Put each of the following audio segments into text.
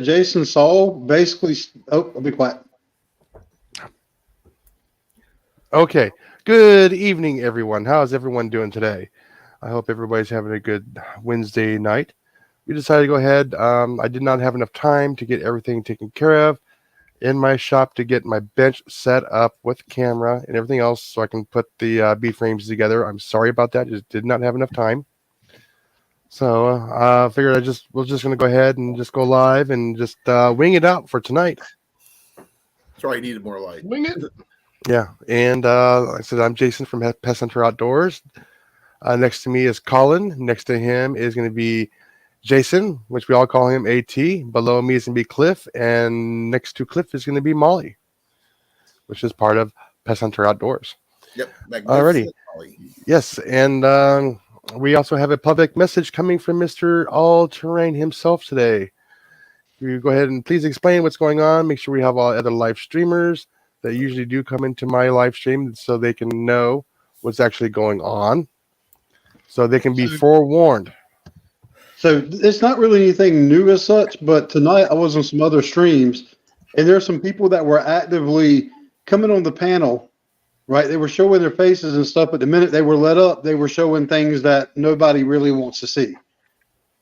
Jason Saul basically. Oh, I'll be quiet. Okay. Good evening, everyone. How's everyone doing today? I hope everybody's having a good Wednesday night. We decided to go ahead. I did not have enough time to get everything taken care of in my shop to get my bench set up with camera and everything else so I can put the B frames together. I'm sorry about that. Just did not have enough time. So I figured we're just going to go ahead and just go live and just wing it out for tonight. Sorry, I needed more light. Wing it. Yeah, and like I said, I'm Jason from Pest Hunter Outdoors. Next to me is Colin. Next to him is going to be Jason, which we all call him AT. Below me is going to be Cliff, and next to Cliff is going to be Molly, which is part of Pest Hunter Outdoors. Yep. Alrighty. Yes, and we also have a public message coming from Mr. All Terrain himself today. You go ahead and please explain what's going on. Make sure we have all other live streamers that usually do come into my live stream so they can know what's actually going on, so they can be forewarned. So it's not really anything new as such, but tonight I was on some other streams, and there are some people that were actively coming on the panel, right? They were showing their faces and stuff, but the minute they were let up, they were showing things that nobody really wants to see.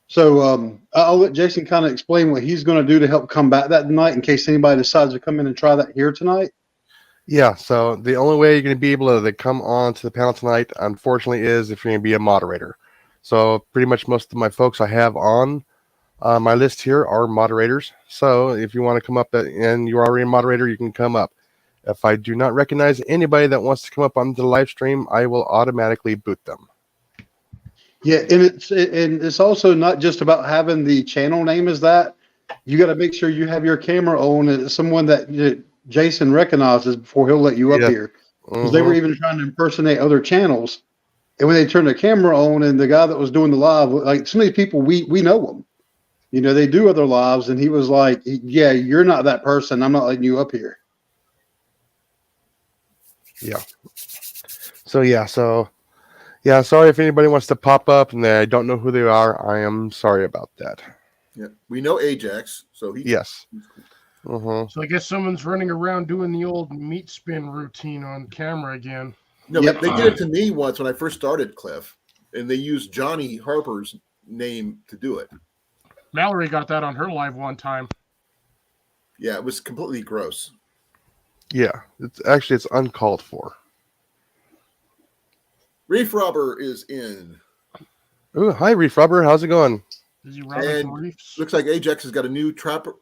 So I'll let Jason kind of explain what he's going to do to help combat that tonight in case anybody decides to come in and try that here tonight. Yeah, so the only way you're going to be able to come on to the panel tonight, unfortunately, is if you're going to be a moderator. So pretty much most of my folks I have on my list here are moderators. So if you want to come up and you're already a moderator, you can come up. If I do not recognize anybody that wants to come up onto the live stream, I will automatically boot them. Yeah, and it's also not just about having the channel name as that. You got to make sure you have your camera on and it's someone that Jason recognizes before he'll let you up here. Because they were even trying to impersonate other channels. And when they turned the camera on and the guy that was doing the live, like some of these people, we know them. You know, they do other lives. And he was like, yeah, you're not that person. I'm not letting you up here. Yeah. Sorry if anybody wants to pop up and I don't know who they are. I am sorry about that. Yeah, we know Ajax, so he. Yes. So I guess someone's running around doing the old meat spin routine on camera again. No, but they did it to me once when I first started, Cliff, and they used Johnny Harper's name to do it. Mallory got that on her live one time. Yeah, it was completely gross. Yeah, it's uncalled for. Reef Robber is in. Oh, hi, Reef Robber. How's it going? Is he robbing some reefs? Looks like Ajax has got a new trapper,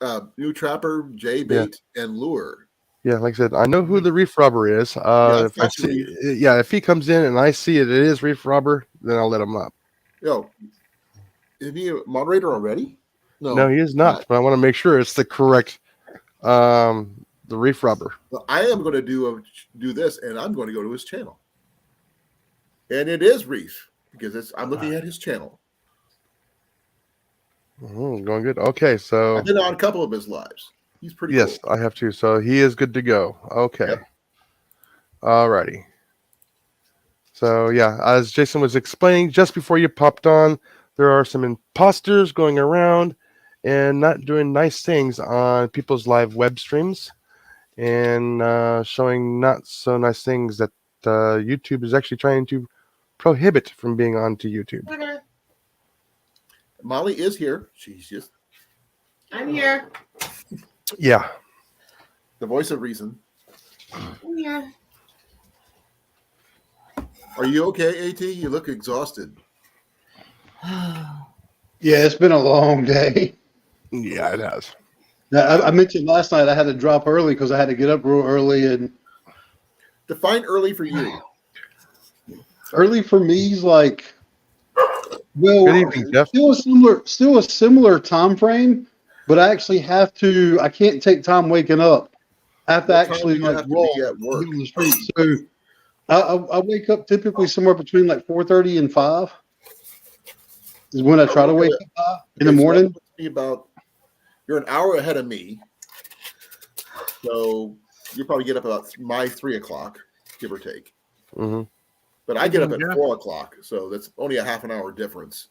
J-bait, and lure. Yeah, like I said, I know who the Reef Robber is. If he comes in and I see it is Reef Robber, then I'll let him up. Yo, is he a moderator already? No, he is not. But I want to make sure it's the correct, the Reef Robber. Well, I am going to do this, and I'm going to go to his channel, and it is Reef because I'm looking at his channel. Going good. Okay, so I've been on a couple of his lives. He's pretty. Yes, cool. I have to. So he is good to go. Okay. Yep. Alrighty. So yeah, as Jason was explaining just before you popped on, there are some imposters going around and not doing nice things on people's live web streams and showing not so nice things that YouTube is actually trying to prohibit from being onto YouTube. Molly is here. She's just. I'm here. Yeah. The voice of reason. I'm here. Are you okay, AT? You look exhausted. Yeah, it's been a long day. Yeah, it has. Now, I mentioned last night I had to drop early because I had to get up real early. And define early for you. Early for me is like, well, good evening, Jeff. Still a similar time frame, but I actually I can't take time waking up. I have to actually like roll at work on the street. So I wake up typically somewhere between like 4:30 and 5 is when I try to wake up in the morning. You're an hour ahead of me, so you probably get up about my 3 o'clock, give or take. Mm-hmm. But I get up at 4 o'clock, so that's only a half an hour difference.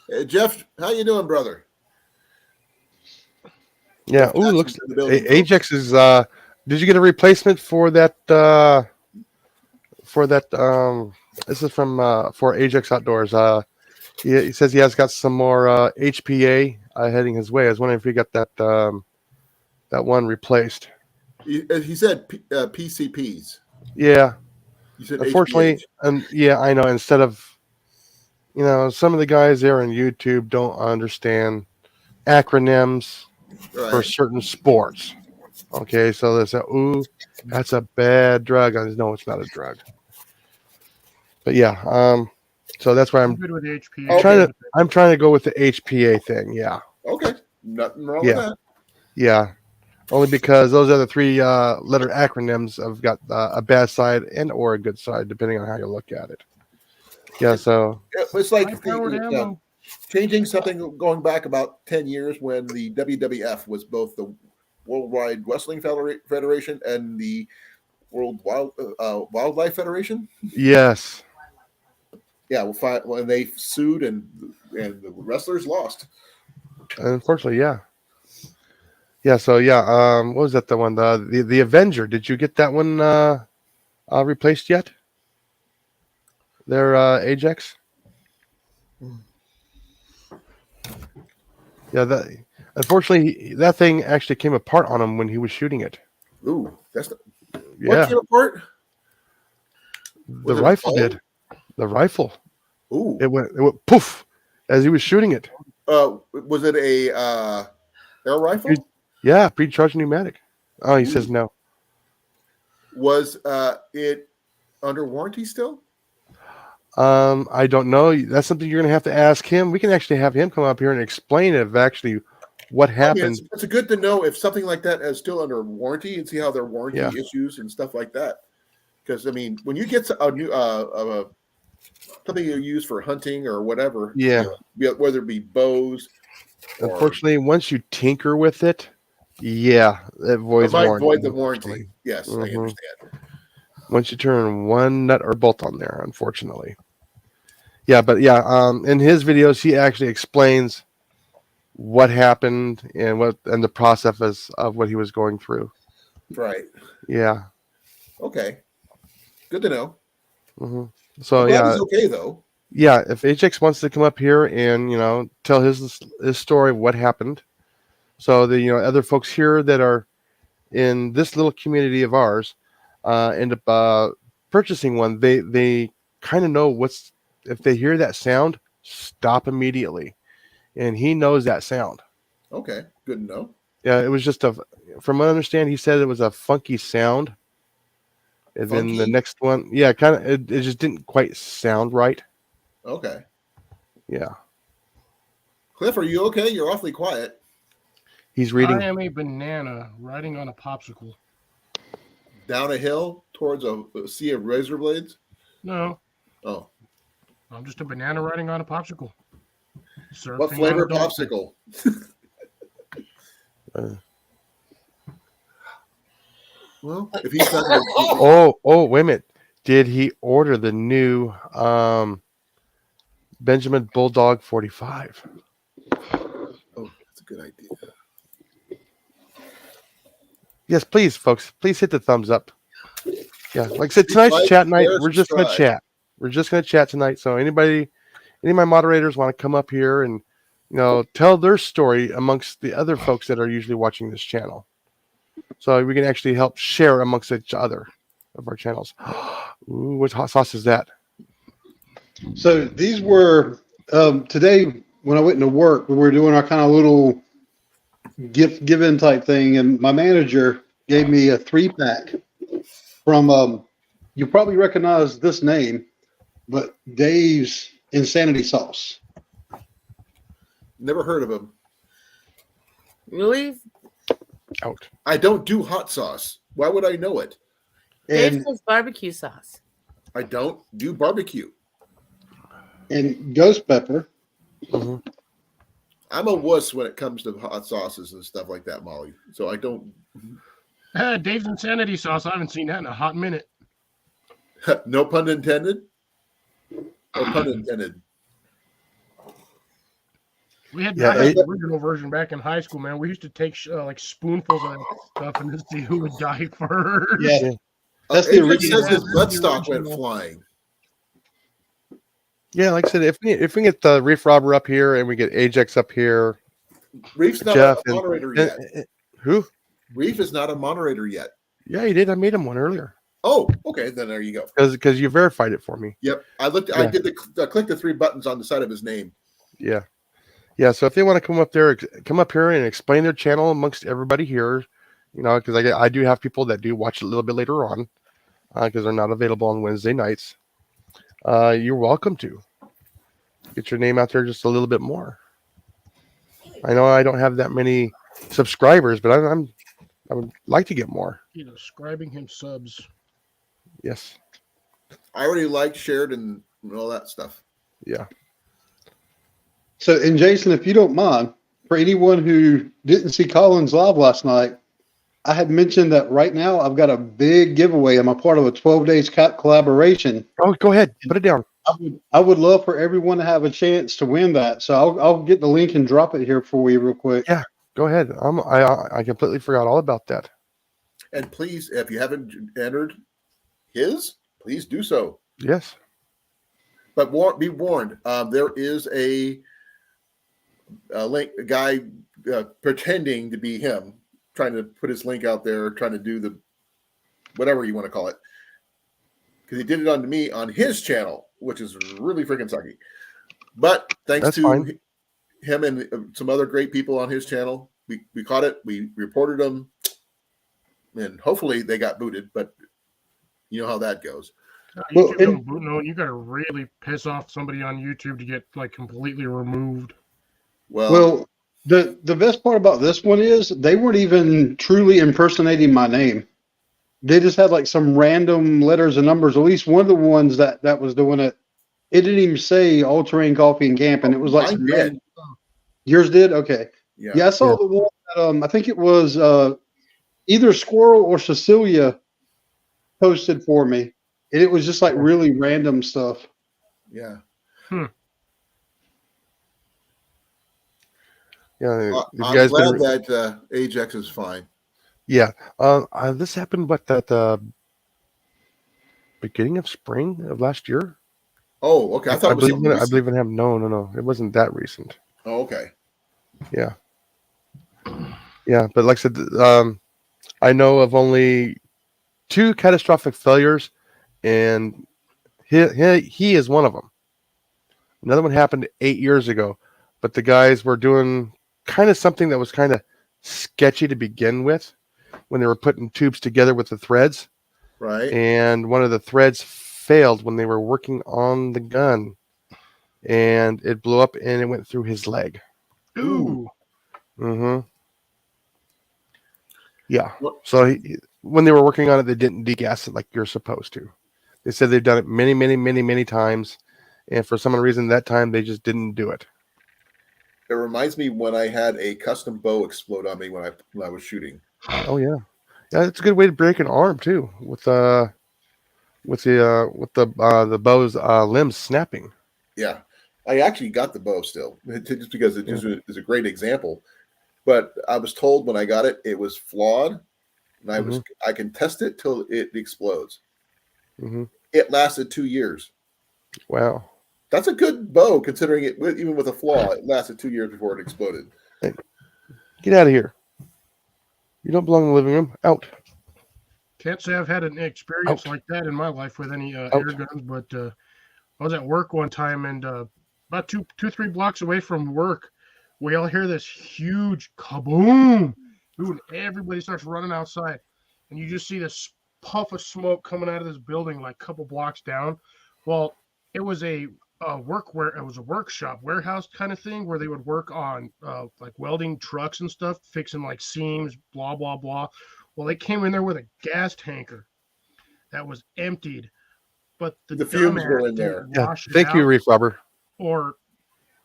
Hey, Jeff, how you doing, brother? Yeah. Ooh, Jackson's looks in the building, folks. Ajax is. Did you get a replacement for that? This is from for Ajax Outdoors. He says he has got some more HPA heading his way. I was wondering if he got that that one replaced. He said PCPs. Yeah. You said Unfortunately, HPH. and yeah, I know. Instead of, some of the guys there on YouTube don't understand acronyms for Right. certain sports. Okay, so they say, "Ooh, that's a bad drug." I said, no, it's not a drug. But yeah, so that's why I'm I'm good with HP. Okay. trying to go with the HPA thing. Yeah, Okay. Nothing wrong Yeah. with that. yeah. Only because those other three letter acronyms have got a bad side and or a good side, depending on how you look at it. Yeah, so It's like High-powered ammo. changing something going back about 10 years when the WWF was both the Worldwide Wrestling Federation and the World Wildlife Federation. yes. Yeah, when they sued and the wrestlers lost. Unfortunately, yeah. Yeah, so yeah, what was that the one? The Avenger. Did you get that one replaced yet? Their Ajax? Yeah, that unfortunately that thing actually came apart on him when he was shooting it. Ooh, that's what Yeah, came apart? the Was it a rifle phone? did. The rifle. Ooh, It went poof as he was shooting it. was it a air rifle? Yeah, pre-charged pneumatic. Oh, he says no. Was it under warranty still? I don't know. That's something you're gonna have to ask him. We can actually have him come up here and explain it of actually what I mean, happened. it's good to know if something like that is still under warranty and see how their warranty Yeah. issues and stuff like that. Because I mean, when you get a new something you use for hunting or whatever, Yeah. whether it be bows, or Unfortunately, once you tinker with it, yeah, it it voids might warranty. void the warranty. unfortunately. Yes, I Mhm. understand. Once you turn one nut or bolt on there, unfortunately. Yeah, but yeah, in his videos, he actually explains what happened and the process of what he was going through. Right. Yeah. Okay. Good to know. hmm So I'm glad yeah, he's okay though. yeah. If Ajax wants to come up here and tell his story of what happened, so the other folks here that are in this little community of ours end up purchasing one, they kind of know what's if they hear that sound, stop immediately, and he knows that sound. Okay. Good to know. Yeah, it was just from what I understand, he said it was a funky sound, and then the Funky? next one, yeah, kind of it just didn't quite sound right. Okay. Yeah, Cliff, are you okay? You're awfully quiet. he's reading. I am a banana riding on a popsicle. Down a hill towards a sea of razor blades. No, Oh, I'm just a banana riding on a popsicle. what Surfing flavor on a dolphin. popsicle? Well, if he's not gonna, Oh, wait a minute. Did he order the new Benjamin Bulldog 45? oh, that's a good idea. Yes, please, folks. Please hit the thumbs up. Yeah, like I said, tonight's Like, chat night. share, We're just gonna subscribe. chat. We're just gonna chat tonight. So any of my moderators want to come up here and tell their story amongst the other folks that are usually watching this channel, so we can actually help share amongst each other of our channels. Ooh, what hot sauce is that? So these were today when I went into work, we were doing our kind of little gift give-in type thing, and my manager gave me a 3-pack from you probably recognize this name, but Dave's Insanity Sauce. Never heard of him. Really? Out. I don't do hot sauce. Why would I know it? Dave And says barbecue sauce. I don't do barbecue. ghost pepper. Mhm. I'm a wuss when it comes to hot sauces and stuff like that, Molly. So I don't. Dave's Insanity Sauce. I haven't seen that in a hot minute. No pun intended. Or pun intended. We had Yeah, the original version back in high school, man. We used to take like spoonfuls of that stuff and just see who would die first. Yeah, Yeah. that's the It original. says his That's the buttstock went original. flying. Yeah, like I said, if we get the Reef Robber up here and we get Ajax up here, Reef's not Jeff a moderator and- yet. who? Reef is not a moderator yet. Yeah, you did. I made him one earlier Oh, okay. Then there you go. because you verified it for me. Yep. I looked. I Yeah. did I clicked the 3 buttons on the side of his name. Yeah, yeah. So if they want to come up there, come up here and explain their channel amongst everybody here, because I do have people that do watch it a little bit later on because they're not available on Wednesday nights. You're welcome to get your name out there just a little bit more. I know I don't have that many subscribers, but I would like to get more. He's ascribing him subs. Yes. I already liked, shared, and all that stuff. Yeah. So, and Jason, if you don't mind, for anyone who didn't see Collins live last night, I had mentioned that right now I've got a big giveaway. I'm a part of a 12 days collaboration. Oh, go ahead. Put it down. I would love for everyone to have a chance to win that. So I'll get the link and drop it here for you real quick. Yeah. Go ahead. I completely forgot all about that. And please, if you haven't entered his, please do so. Yes. But be warned. There is a guy pretending to be him, trying to put his link out there, trying to do the whatever you want to call it. Because he did it on me on his channel, which is really freaking sucky. But thanks That's to fine. him and some other great people on his channel, we caught it. We reported them, and hopefully they got booted. But you know how that goes. Well, YouTube don't boot no, you got to really piss off somebody on YouTube to get like completely removed. Well, the best part about this one is they weren't even truly impersonating my name. They just had like some random letters and numbers. At least one of the ones that was doing it, it didn't even say All Terrain Coffee and Camping. It was like Mine some did. Yours did? Okay. Yeah. Yeah, I saw the one that, I think it was either Squirrel or Cecilia posted for me. And it was just like really random stuff. Yeah. Yeah. You I'm guys glad been, that Ajax is fine. yeah. This happened, at the beginning of spring of last year. Oh, okay. I thought it was something I recent. believe it happened. No. It wasn't that recent. Oh, okay. Yeah. Yeah. But like I said, I know of only 2 catastrophic failures, and he is one of them. Another one happened 8 years ago, but the guys were doing kind of something that was kind of sketchy to begin with when they were putting tubes together with the threads, Right. and one of the threads failed when they were working on the gun, and it blew up and it went through his leg. Ooh. Mm-hmm. Yeah. What- So when they were working on it, they didn't degas it like you're supposed to. They said they've done it many, many, many, many times, and for some reason that time they just didn't do it. It reminds me when I had a custom bow explode on me when I was shooting. Oh yeah, yeah. It's a good way to break an arm too, with the bow's limbs snapping. Yeah. I actually got the bow still, just because it just is a great example. But I was told when I got it, it was flawed, and I can test it till it explodes. Mm-hmm. It lasted 2 years. Wow. That's a good bow, considering it. Even with a flaw, it lasted 2 years before it exploded. Get out of here. You don't belong in the living room. Out. Can't say I've had an experience like that in my life with any air guns, but I was at work one time, and about 3 blocks away from work, we all hear this huge kaboom. Dude, everybody starts running outside, and you just see this puff of smoke coming out of this building like a couple blocks down. Well, it was a workshop, warehouse kind of thing where they would work on like welding trucks and stuff, fixing like seams, blah, blah, blah. Well, they came in there with a gas tanker that was emptied, but the fumes dumbass were in didn't there. Yeah. wash it Thank you, out Reef Robber. or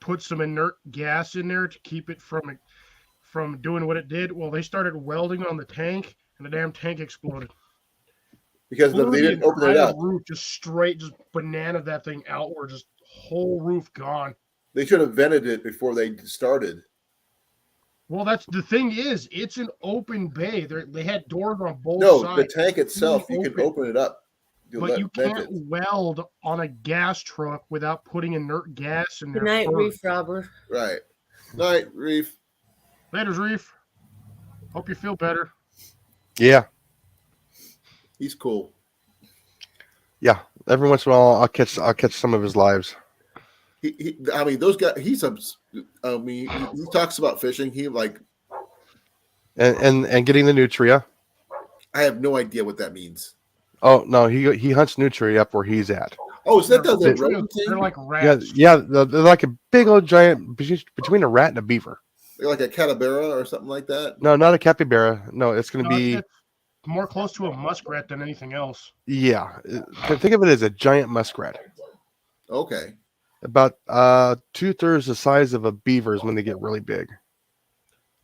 put some inert gas in there to keep it from doing what it did. Well, they started welding on the tank, and the damn tank exploded. Because Blew they the didn't open it entire up. roof just straight, just banana that thing outward, just whole roof gone. They should have vented it before they started. Well, that's the thing is, it's an open bay. They had doors on both No, sides. the tank itself, you can open. open it up. But you can't weld on a gas truck without putting inert gas in there. Good night, first. Reef Robber. Right. Night, Reef. Later, Reef. Hope you feel better. Yeah. He's cool. Yeah. Every once in a while, I'll catch some of his lives. I mean, those guys. He talks about fishing. He like, and getting the nutria. I have no idea what that means. Oh no, he hunts nutria up where he's at. Oh, is that the They're rodent thing? like Yeah, rats. yeah. They're like a big old giant between a rat and a beaver. They're like a capybara or something like that. No, not a capybara. No, it's going to be It's more close to a muskrat than anything else. yeah. Think of it as a giant muskrat. Okay. About 2/3 the size of a beaver is when they get really big.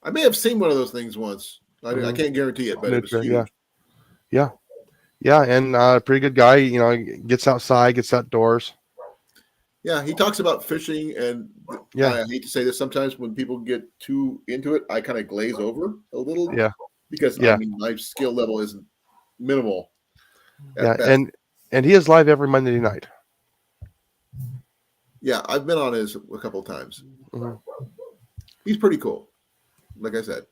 I may have seen one of those things once. I Mhm. can't guarantee it, but it was Nutria, huge. Yeah, and pretty good guy. You know, gets outside, gets outdoors. Yeah, he talks about fishing, and Yeah. I hate to say this, sometimes when people get too into it, I kind of glaze over a little. Yeah. Because Yeah. I mean, my skill level is minimal. at Yeah, best. and he is live every Monday night. Yeah, I've been on his a couple of times. Mhm. He's pretty cool. Like I said,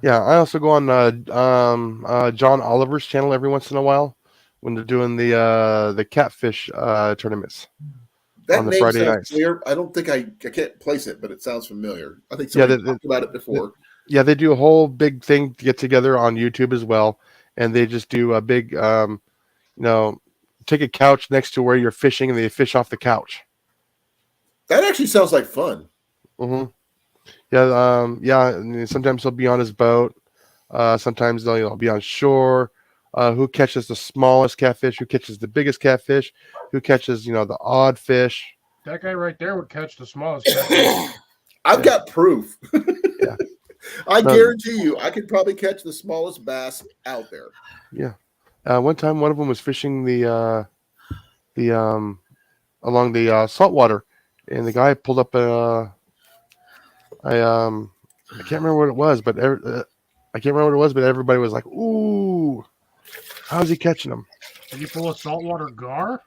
Yeah, I also go on John Oliver's channel every once in a while when they're doing the catfish tournaments. that On the name Friday sounds nights. familiar. I don't think I can't place it, but it sounds familiar. I think Yeah, somebody talked about it before. Yeah, they do a whole big thing to get together on YouTube as well, and they just do a big, take a couch next to where you're fishing, and they fish off the couch. That actually sounds like fun. hmm Yeah, yeah. And sometimes he'll be on his boat. Sometimes they'll be on shore. Who catches the smallest catfish? Who catches the biggest catfish? Who catches the odd fish? That guy right there would catch the smallest catfish. I've got proof. Yeah. I No. guarantee you, I could probably catch the smallest bass out there. Yeah. One time, one of them was fishing the along the saltwater, and the guy pulled up I can't remember what it was, but everybody was like, "Ooh, how's he catching them?" Did you pull a saltwater gar?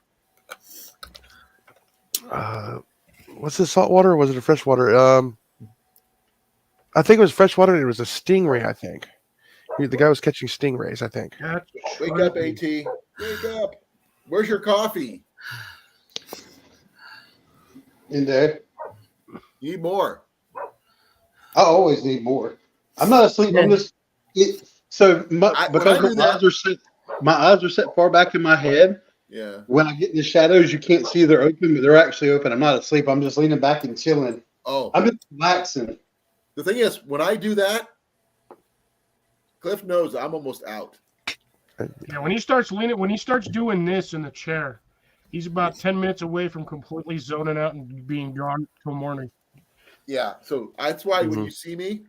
What's the saltwater? Or was it a freshwater? I think it was freshwater. And it was a stingray. I think the guy was catching stingrays. I think. That's Wake up, trippy. AT. Wake up. Where's your coffee? In there. Need more. I always need more. I'm not asleep. I'm just because when I my do that- eyes are set far back in my head. Yeah. When I get in the shadows, you can't see they're open, but they're actually open. I'm not asleep. I'm just leaning back and chilling. Oh, I'm just relaxing. the thing is, when I do that, Cliff knows I'm almost out. Yeah, when he starts doing this in the chair, he's about 10 minutes away from completely zoning out and being gone till morning. Yeah. So that's why when Mhm. you see me,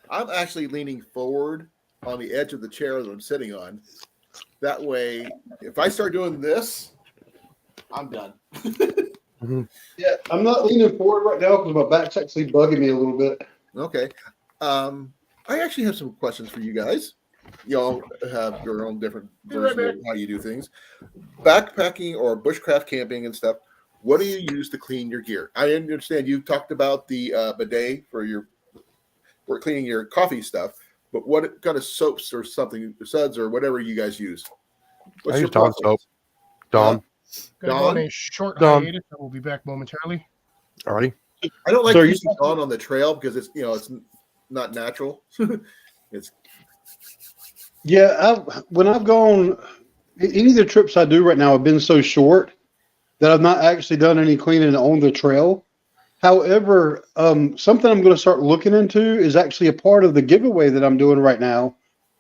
I'm actually leaning forward on the edge of the chair that I'm sitting on. That way, if I start doing this, I'm done. Yeah, I'm not leaning forward right now because my back's actually bugging me a little bit. Okay. I actually have some questions for you guys. Y'all have your own different version of how you do things. Backpacking or bushcraft camping and stuff, what do you use to clean your gear? I understand you talked about the bidet for cleaning your coffee stuff, but what kind of soaps or something, suds or whatever you guys use? I use your Dawn process? soap. Dawn. Gonna go on Dawn? a short Dawn. hiatus, and we'll be back momentarily. Alrighty. I don't like So are you using Dawn on the trail because it's not natural. It's Yeah, when I've gone, any of the trips I do right now have been so short that I've not actually done any cleaning on the trail. However, something I'm going to start looking into is actually a part of the giveaway that I'm doing right now,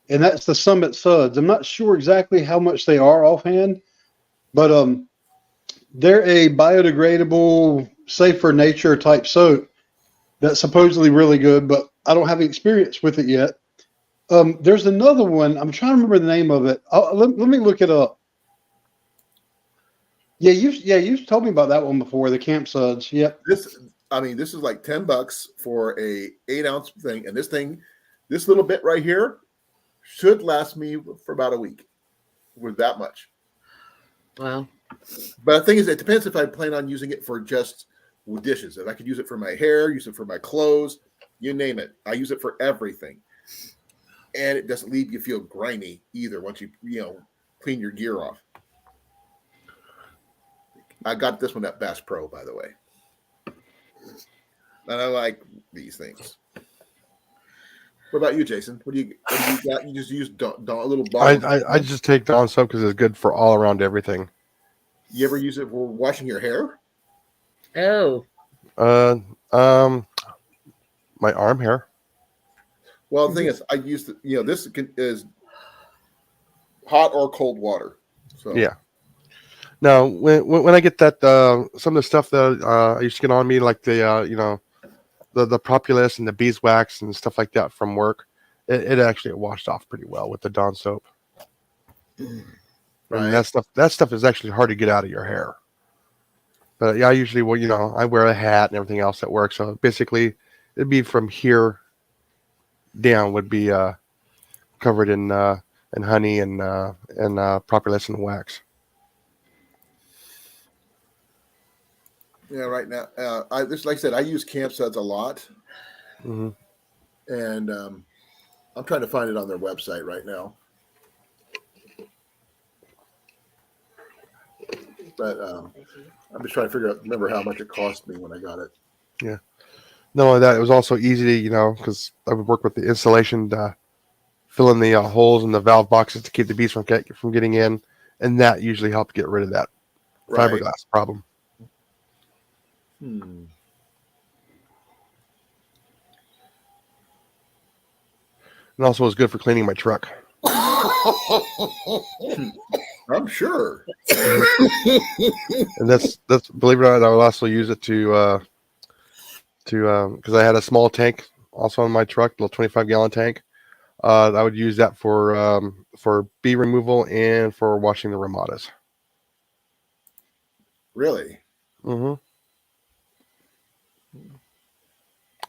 and that's the Summit Suds. I'm not sure exactly how much they are offhand, but they're a biodegradable, safe for nature type soap that's supposedly really good, but I don't have any experience with it yet. There's another one. I'm trying to remember the name of it. Let me look it up. Yeah, you've told me about that one before, the Camp Suds. Yep. I mean, this is like $10 for a 8-ounce thing, and this little bit right here should last me for about a week with that much. Wow. But the thing is, it depends if I plan on using it for just dishes. If I could use it for my hair, use it for my clothes, you name it. I use it for everything. And it doesn't leave you feel grimy either once you clean your gear off. I got this one at Bass Pro, by the way. And I like these things. What about you, Jason? What do you got? You just use a little bottle. I just take Dawn soap because it's good for all around everything. You ever use it for washing your hair? Oh. My arm hair. Well, the thing is, I use this is hot or cold water. So Yeah. Now, when I get that some of the stuff that I used to get on me, like the the propolis and the beeswax and stuff like that from work, it actually washed off pretty well with the Dawn soap. Right. And that stuff is actually hard to get out of your hair. But yeah, I usually I wear a hat and everything else at work, so basically it'd be from here down would be covered in honey and propolis and wax. Yeah, right now, like I said, I use Camp Suds a lot, Mm-hmm. and I'm trying to find it on their website right now. But I'm just trying to remember how much it cost me when I got it. Yeah. Not only that, it was also easy to, because I would work with the installation to fill in the holes in the valve boxes to keep the bees from getting in, and that usually helped get rid of that fiberglass problem. And also was good for cleaning my truck. I'm sure. And that's believe it or not, I will also use it to because I had a small tank also on my truck, little 25-gallon tank. I would use that for bee removal and for washing the ramadas. Really? Mm-hmm.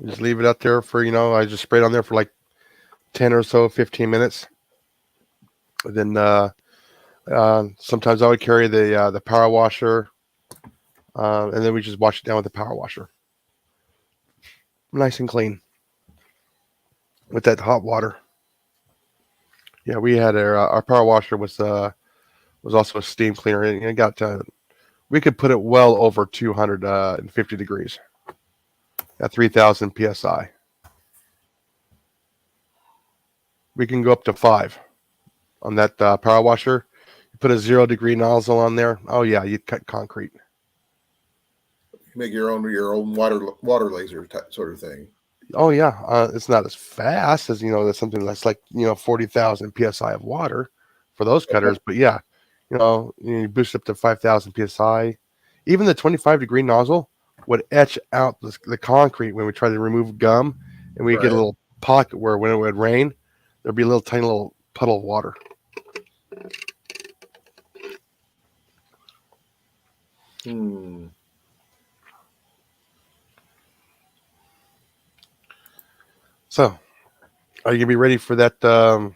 Just leave it out there for I just spray it on there for like 10 or so, 15 minutes. And then sometimes I would carry the power washer, and then we just wash it down with the power washer, nice and clean with that hot water. Yeah, we had our power washer was also a steam cleaner, and it got we could put it well over 250 degrees at 3,000 psi. We can go up to 5 on that power washer. You put a 0-degree nozzle on there. Oh yeah, you'd cut concrete. You make your own water laser type sort of thing. Oh yeah, it's not as fast as that's something that's like 40,000 psi of water for those cutters, but yeah, you boost up to 5,000 psi. Even the 25-degree nozzle would etch out the concrete when we try to remove gum, and we get a little pocket where when it would rain, there'd be a little tiny little puddle of water. So, are you gonna be ready for that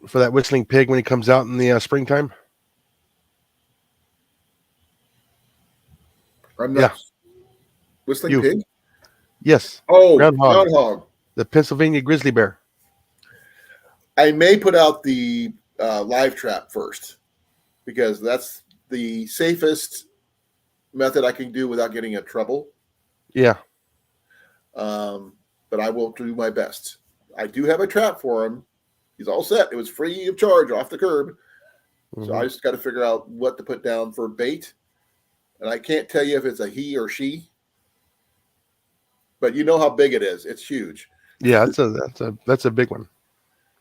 whistling pig when he comes out in the springtime? I'm not. Yeah. Whistling pig? Yes. Oh, Groundhog. groundhog. The Pennsylvania grizzly bear. I may put out the live trap first because that's the safest method I can do without getting in trouble. Yeah. But I will do my best. I do have a trap for him. He's all set. It was free of charge off the curb. Mm-hmm. So I just got to figure out what to put down for bait. And I can't tell you if it's a he or she. But you know how big it is. It's huge. Yeah, that's a big one.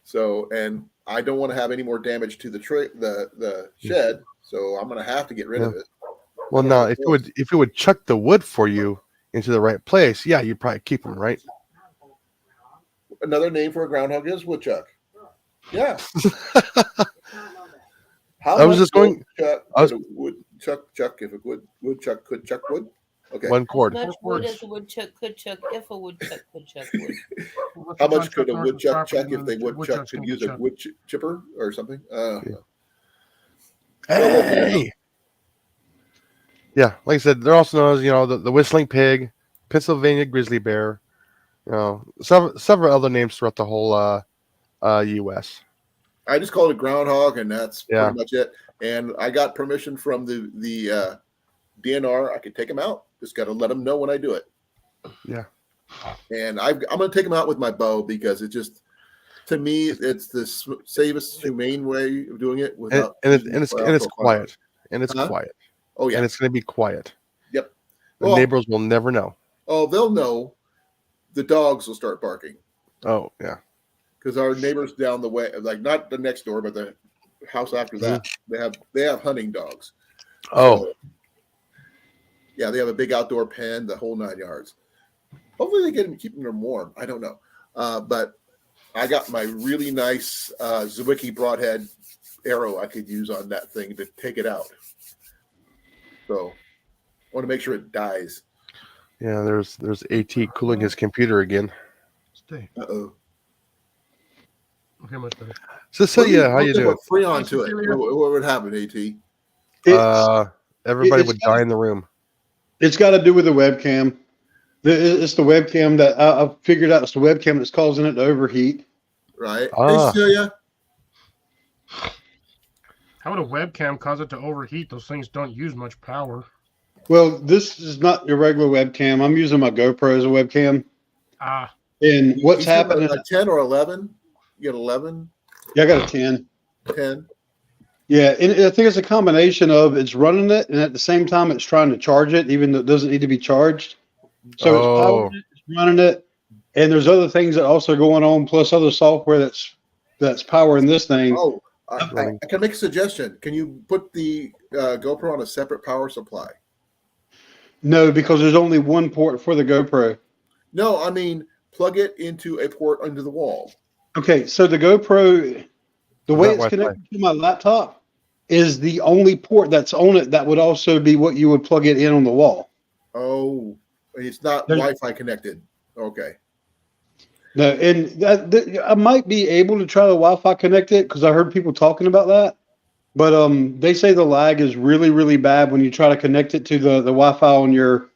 So, and I don't want to have any more damage to the shed. So I'm going to have to get rid of it. Well, no, if it would chuck the wood for you into the right place, yeah, you'd probably keep them, right? Another name for a groundhog is woodchuck. Yeah. I was just going. Woodchuck if a woodchuck could chuck wood. Okay. One How cord. much wood Words. as a woodchuck could chuck if a woodchuck could chuck wood? Let's How just much could a unchuck our woodchuck property chuck and if then they the woodchuck woodchucks could can use get a chucked. wood chipper or something? Hey. Yeah, like I said, they're also known as the whistling pig, Pennsylvania grizzly bear, several other names throughout the whole U.S. I just call it a groundhog, and that's Yeah. pretty much it. And I got permission from the DNR. I could take them out. Just got to let them know when I do it. Yeah. And I'm going to take them out with my bow because it just, to me, it's the safest, humane way of doing it without. And it's quiet, and it's Huh? quiet, Oh yeah. and it's going to be quiet. Yep. The Well, neighbors will never know. oh, they'll know. The dogs will start barking Oh yeah. because our neighbors down the way, like not the next door, but the house after that, they have hunting dogs. Oh. So, yeah, they have a big outdoor pen, the whole 9 yards. Hopefully, they get them keeping them warm. I don't know, but I got my really nice Zwicky broadhead arrow I could use on that thing to take it out. So, I want to make sure it dies. Yeah. There's AT cooling his computer again. Stay. Uh-oh. Okay, much better. Cecilia, how you doing? Freon to it. Cecilia. What would happen, AT? Everybody it's- would die in the room. It's got to do with the webcam. It's the webcam that I figured out. It's the webcam that's causing it to overheat. Right? Ah. Hey, Cecilia. How would a webcam cause it to overheat? Those things don't use much power. Well, this is not your regular webcam. I'm using my GoPro as a webcam. Ah, And what's You said happening? A 10 or 11? You got 11, Yeah, I got a 10. 10. Yeah, and I think it's a combination of it's running it, and at the same time it's trying to charge it, even though it doesn't need to be charged. So it's powering it, it's running it, and there's other things that also going on, plus other software that's powering this thing. Oh, I can make a suggestion. Can you put the GoPro on a separate power supply? No, because there's only one port for the GoPro. No, I mean plug it into a port under the wall. Okay, so the GoPro, the way That it's Wi-Fi. connected to my laptop is the only port that's on it that would also be what you would plug it in on the wall. Oh, it's not There's- Wi-Fi connected. Okay. No, and I might be able to try to Wi-Fi connect it because I heard people talking about that. But they say the lag is really, really bad when you try to connect it to the Wi-Fi on your.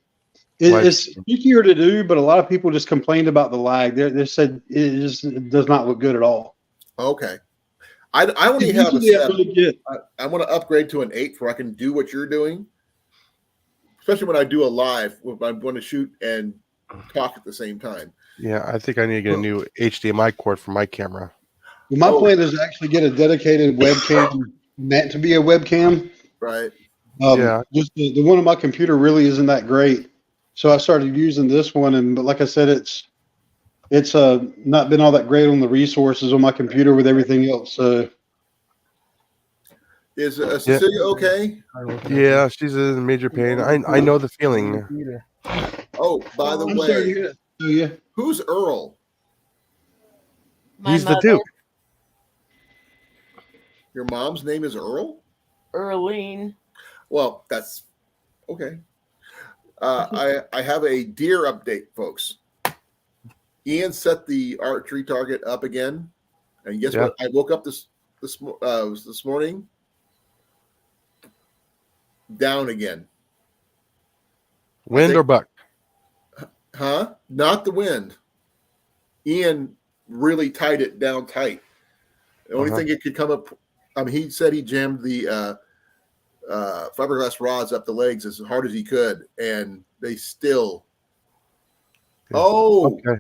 It's easier to do, but a lot of people just complained about the lag. They said it does not look good at all. Okay. I only have a Usually I 7. really get- I want to upgrade to an 8 where I can do what you're doing. Especially when I do a live, when I want to shoot and talk at the same time. Yeah, I think I need to get a new HDMI cord for my camera. My Oh. plan is to actually get a dedicated webcam meant to be a webcam. Right. Yeah. Just the one on my computer really isn't that great, so I started using this one. But like I said, it's not been all that great on the resources on my computer with everything else. So Is Cecilia okay? Yeah, she's in major pain. I know the feeling. Oh, by the I'm sorry to way, hear that. So, yeah. who's Earl? My He's the mother, Duke. Your mom's name is Earl? Earlene. Well, that's okay. I have a deer update, folks. Ian set the archery target up again, and guess what? I woke up this morning down again. Wind or buck? Huh? Not the wind. Ian really tied it down tight. The only thing it could come up. I mean, he said he jammed the fiberglass rods up the legs as hard as he could, and they still. Yeah. Oh, Okay.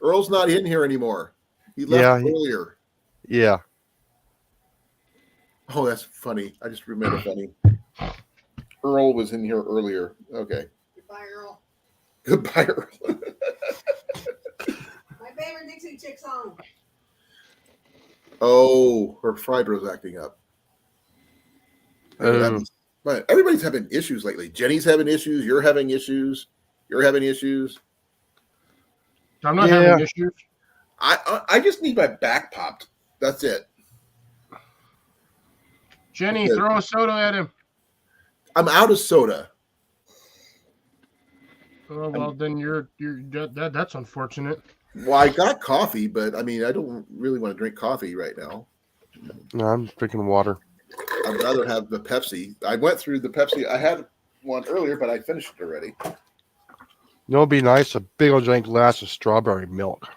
Earl's not in here anymore. He left earlier. Yeah. Oh, that's funny. I just remember funny. Earl was in here earlier. Okay. Goodbye, Earl. Goodbye, Earl. My favorite Dixie Chick song. Oh, her fibro's acting up. But everybody's having issues lately. Jenny's having issues. You're having issues. You're having issues. I'm not having issues. I just need my back popped. That's it. Jenny, throw a soda at him. I'm out of soda. Oh well, then that's unfortunate. Well, I got coffee, but I mean, I don't really want to drink coffee right now. No, I'm drinking water. I'd rather have the Pepsi. I went through the Pepsi. I had one earlier, but I finished it already. You know, it'd be nice, a big old giant glass of strawberry milk.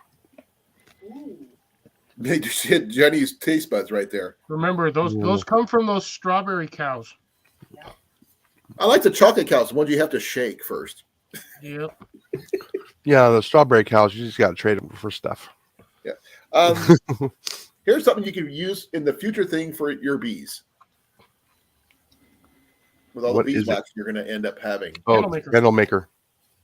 They just hit Jenny's taste buds right there. Remember, those come from those strawberry cows. I like the chocolate cows, the ones you have to shake first. Yep. Yeah, the strawberry cows, you just got to trade them for stuff. Here's something you can use in the future thing for your bees. With all What the is it? beeswax you're going to end up having. Oh, Candle maker. candle maker.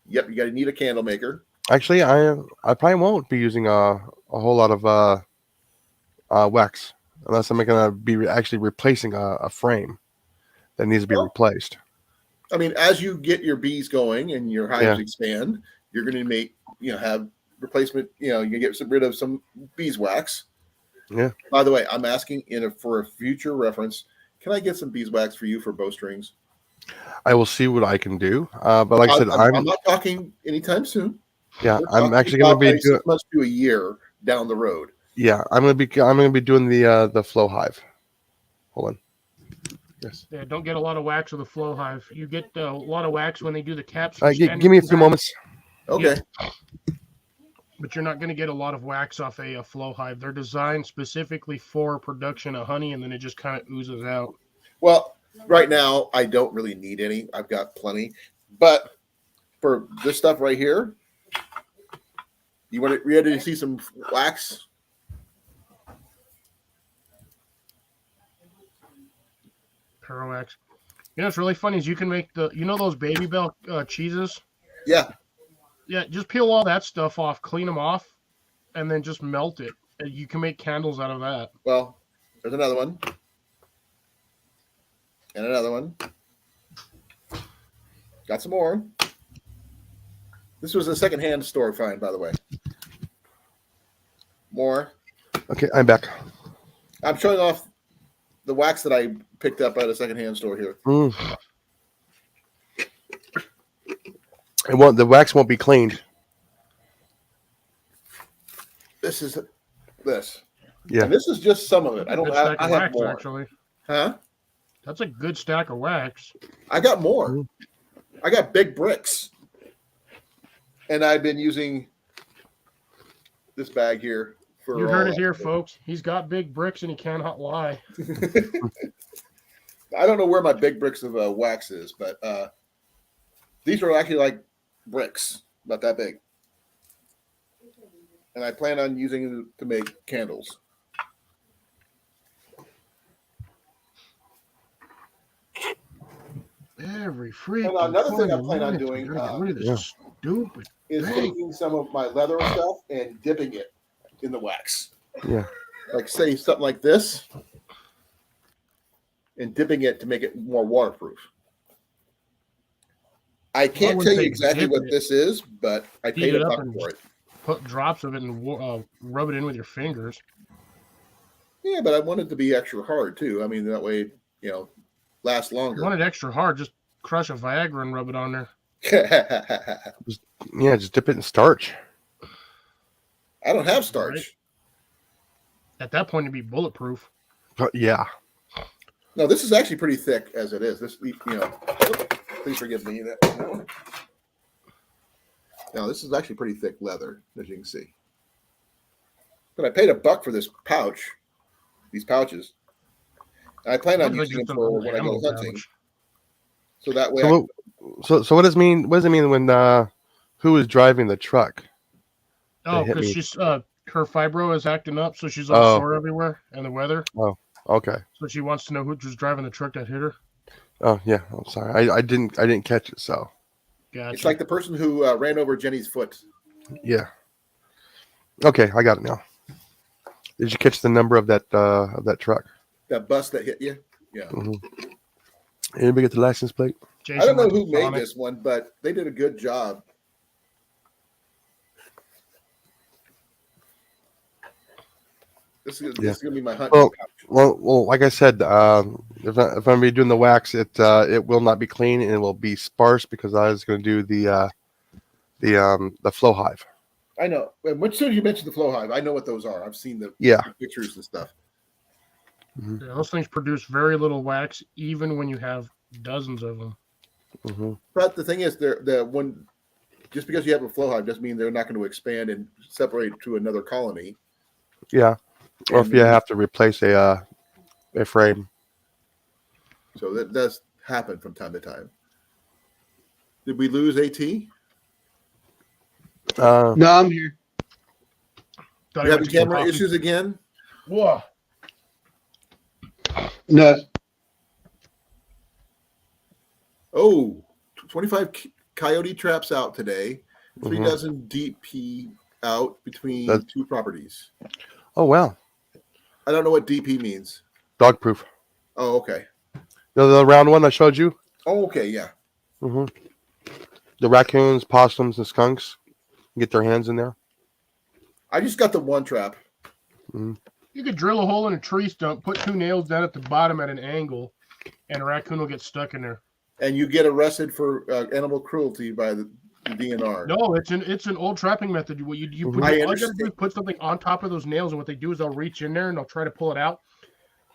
Yep, you got to need a candle maker. Actually, I probably won't be using a whole lot of wax unless I'm going to be actually replacing a frame that needs to be Oh. replaced. I mean, as you get your bees going and your hives Yeah. expand, you're going to have replacement. You get rid of some beeswax. Yeah. By the way, I'm asking for a future reference. Can I get some beeswax for you for bowstrings? I will see what I can do. But like I said, I'm not talking anytime soon. yeah, We're I'm talking actually going to about be probably doing. 6 months to a year down the road. Yeah, I'm going to be doing the flow hive. Hold on. Yes. Yeah, don't get a lot of wax with a flow hive. You get a lot of wax when they do the caps. Give me a few moments. Okay. But you're not going to get a lot of wax off a flow hive. They're designed specifically for production of honey, and then it just kind of oozes out. Well, right now I don't really need any. I've got plenty. But for this stuff right here, you ready to see some wax? Parawax. You know what's really funny is you can make those Baby Bell cheeses? Yeah. Yeah, just peel all that stuff off, clean them off, and then just melt it. And you can make candles out of that. Well, there's another one. And another one. Got some more. This was a secondhand store find, by the way. More. Okay, I'm back. I'm showing off the wax that I picked up at a secondhand store here. The wax won't be cleaned. This is this. Yeah. And this is just some of it. I don't Good have. stack I of have wax, more. actually. Huh? That's a good stack of wax. I got more. I got big bricks. And I've been using this bag here for. You heard it here, folks. He's got big bricks and he cannot lie. I don't know where my big bricks of wax is, but these are actually like bricks, about that big. And I plan on using them to make candles. Every freak. Another thing I plan on doing Stupid. is taking some of my leather and stuff and dipping it in the wax. Yeah. Like say something like this, and dipping it to make it more waterproof. I can't wouldn't tell you say exactly dip what it. this is, but I Heat paid it a up buck and- for it. Put drops of it and rub it in with your fingers. Yeah, but I want it to be extra hard too. I mean, that way, lasts If you longer. want it extra hard, just crush a Viagra and rub it on there. Yeah, just dip it in starch. I don't have starch. At that point, it'd be bulletproof. But yeah. No, this is actually pretty thick as it is. This, please forgive me. No, this is actually pretty thick leather, as you can see. But I paid a buck for this pouch, these pouches. And I plan on Sounds like using them just an for old when I go ammo hunting. pouch. So that way, So what does it mean? What does it mean when who is driving the truck? Oh, hit because me. she's her fibro is acting up, so she's all Oh. sore everywhere, and the weather. Okay. So she wants to know who was driving the truck that hit her. Oh yeah. I'm sorry. I didn't catch it. So Gotcha. it's like the person who ran over Jenny's foot. yeah. Okay, I got it now. Did you catch the number of that truck? That bus that hit you. Yeah. Anybody get the license plate? Jason I don't know went who to made Sonic. this one, but they did a good job. This is going to be my hunting Well, pouch. Well, like I said, if I'm going to be doing the wax, it will not be clean and it will be sparse because I was going to do the flow hive. I know. And as soon as you mentioned the flow hive, I know what those are. I've seen the Yeah. pictures and stuff. Yeah, those things produce very little wax, even when you have dozens of them. Mm-hmm. But the thing is, just because you have a flow hive doesn't mean they're not going to expand and separate to another colony. Yeah. Or if you have to replace a frame. So that does happen from time to time. Did we lose AT? You No, I'm here. Thought he having went to get camera coffee. issues again? Whoa. No. Oh, 25 coyote traps out today. 3 Mhm. dozen DP out between That- 2 properties. Oh wow. I don't know what DP means. Dog proof. Oh, okay. The round one I showed you. Oh, okay, yeah. Mm-hmm. The raccoons, possums, and skunks can get their hands in there. I just got the one trap. You could drill a hole in a tree stump, put 2 nails down at the bottom at an angle, and a raccoon will get stuck in there. And you get arrested for animal cruelty by the DNR. No, it's an old trapping method. You put, I all you gotta understand. do is put something on top of those nails, and what they do is they'll reach in there and they'll try to pull it out,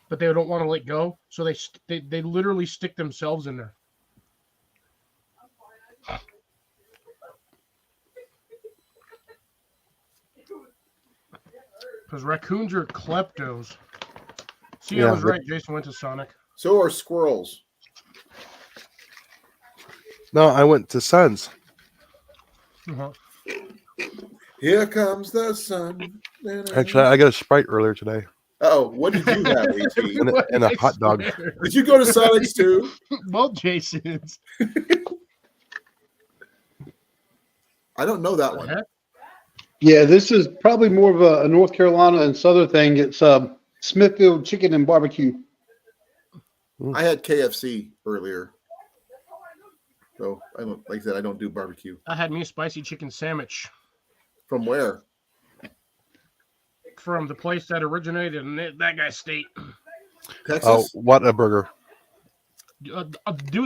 but they don't want to let go, so they literally stick themselves in there. Because raccoons are kleptos. See, I Yeah, was they- right. Jason went to Sonic. So are squirrels. No, I went to Suns. Uh-huh. Here comes the sun. Actually, I got a Sprite earlier today Oh, what did you have, AT? and a hot dog. swear. Did you go to Sonic's too? Both Jasons. I don't know that one. Heck? Yeah, this is probably more of a North Carolina and Southern thing. It's Smithfield Chicken and Barbecue. I had KFC earlier. So I don't, like I said, I don't do barbecue. I had me a spicy chicken sandwich From where? from the place that originated in that guy's state. Oh, Texas? what a burger! Dude,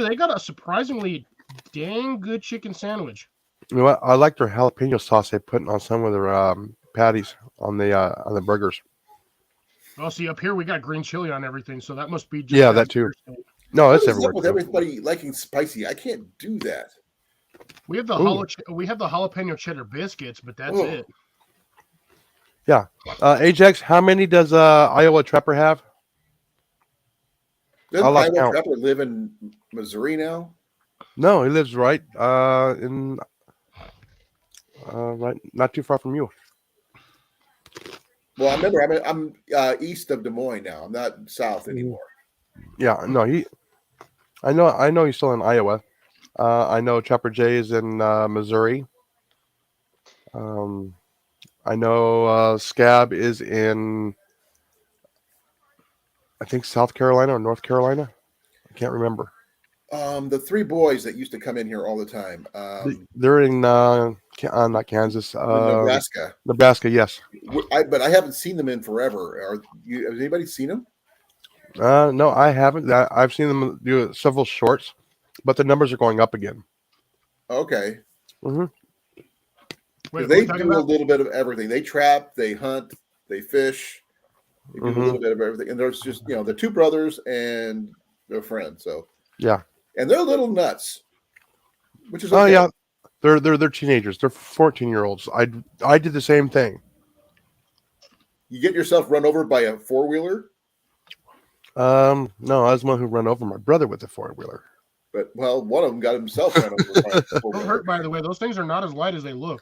they got a surprisingly dang good chicken sandwich. You know what? I like their jalapeno sauce they put on some of their patties on the burgers. Oh, see, up here we got green chili on everything, so that must be just Yeah, that too. No, What it's is up everywhere. with too. everybody liking spicy? I can't do that. We have the Ooh. we have the jalapeno cheddar biscuits, but that's Oh. it. Ajax, how many does Iowa Trapper have? Doesn't I like Iowa count. Trapper live in Missouri now? No, he lives right in right not too far from you. Well, I remember I'm east of Des Moines now. I'm not south anymore. Yeah, no, I know he's still in Iowa. I know Trapper J is in Missouri. I know Scab is in, I think, South Carolina or North Carolina. I can't remember. The 3 boys that used to come in here all the time. They're in not Kansas, Nebraska. Nebraska. Yes. But I haven't seen them in forever. Has anybody seen them? No, I haven't. I've seen them do several shorts, but the numbers are going up again. Okay. Hmm. Wait, They we're talking do a about? little bit of everything. They trap, they hunt, they fish. They do Mhm. a little bit of everything. And there's just, they're 2 brothers and their friend. So Yeah. and they're little nuts. Which is Oh okay. yeah. They're teenagers. They're 14-year-olds. I did the same thing. You get yourself run over by a 4-wheeler, No, I was the one who ran over my brother with a 4-wheeler. but one of them got himself run over by a Don't 4-wheeler. hurt, by the way. Those things are not as light as they look.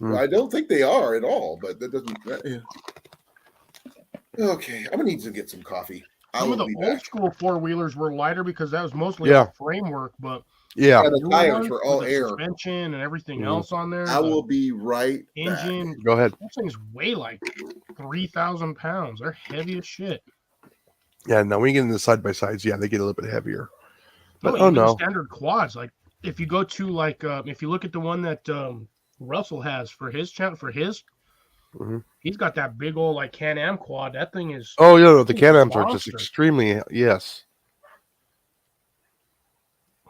I don't think they are at all, but that doesn't. Yeah. Okay, I'm gonna need to get some coffee. I Some of will the be old back. school 4-wheelers were lighter because that was mostly Yeah. all framework, but Yeah. And the newer tires ones were with all the air. suspension and everything Mhm. else on there. I the will be right back. engine. Go ahead. Those things weigh like 3,000 pounds. They're heavy as shit. Yeah. No, when you get into the side by sides, yeah, they get a little bit heavier. But No, oh even no. standard quads. Like if you go to if you look at the one that Russell has for his channel Mhm. he's got that big old like Can-Am quad. That thing is Oh yeah, no, the It's a Can-Ams are just monster. extremely yes.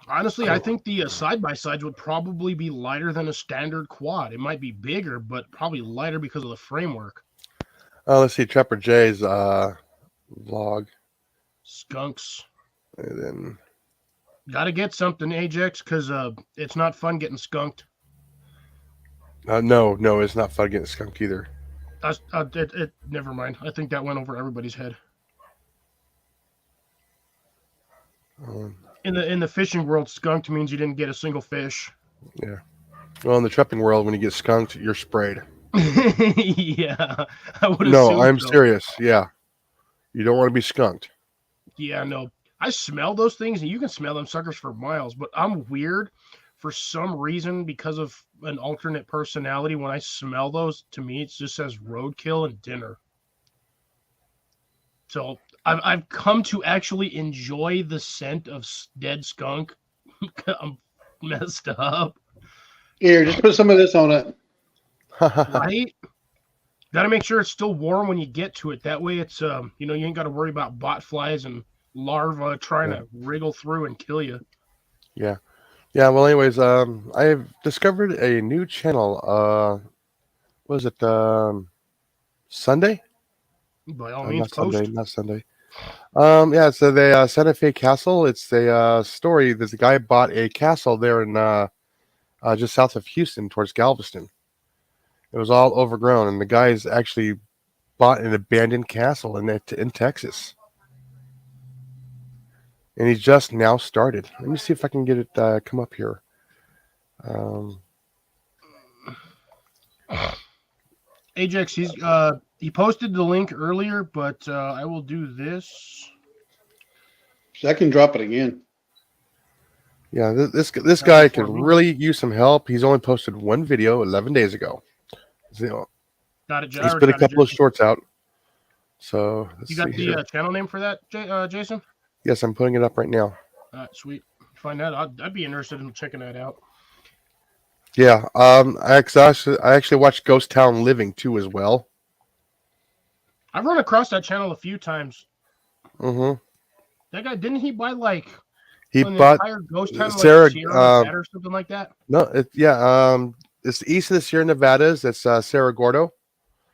Honestly, I think the side by sides would probably be lighter than a standard quad. It might be bigger, but probably lighter because of the framework. Let's see, Trapper J's vlog, Skunks. and then Got to get something, Ajax, because it's not fun getting skunked. no, it's not fun getting skunked either. Never mind. I think that went over everybody's head. Um, In the fishing world, skunked means you didn't get a single fish. yeah. Well, in the trapping world, when you get skunked, you're sprayed. Yeah, I would No, assume I'm so. serious. Yeah, you don't want to be skunked. Yeah, no. I smell those things, and you can smell them suckers for miles, but I'm weird for some reason because of an alternate personality. When I smell those, to me, it just says roadkill and dinner. So I've come to actually enjoy the scent of dead skunk. I'm messed up, Here, just put some of this on it. right? Got to make sure it's still warm when you get to it. That way, it's you ain't got to worry about bot flies and larvae trying to wriggle through and kill you. Yeah. Well, anyways, I've discovered a new channel. What is it? Sunday? By all means, Not Sunday. Yeah, it's the Santa Fe Castle. It's the story. There's a guy bought a castle there in just south of Houston, towards Galveston. It was all overgrown, and the guy's actually bought an abandoned castle in Texas. And he just now started. Let me see if I can get it come up here. Ajax, he posted the link earlier, but I will do this. So I can drop it again. Yeah, this guy could really use some help. He's only posted one video 11 days ago. So, Got it. he's put a couple of shorts out. So let's You got see the here. channel name for that, Jason? Yes, I'm putting it up right now. All right, sweet. Find that. I'd be interested in checking that out. Yeah, I actually watched Ghost Town Living too as well. I've run across that channel a few times. Mm-hmm. That guy, didn't he buy like He an bought entire ghost town, Sarah, like Sierra Nevada or something like that? no, it's east of the Sierra Nevadas. It's Cerro Gordo.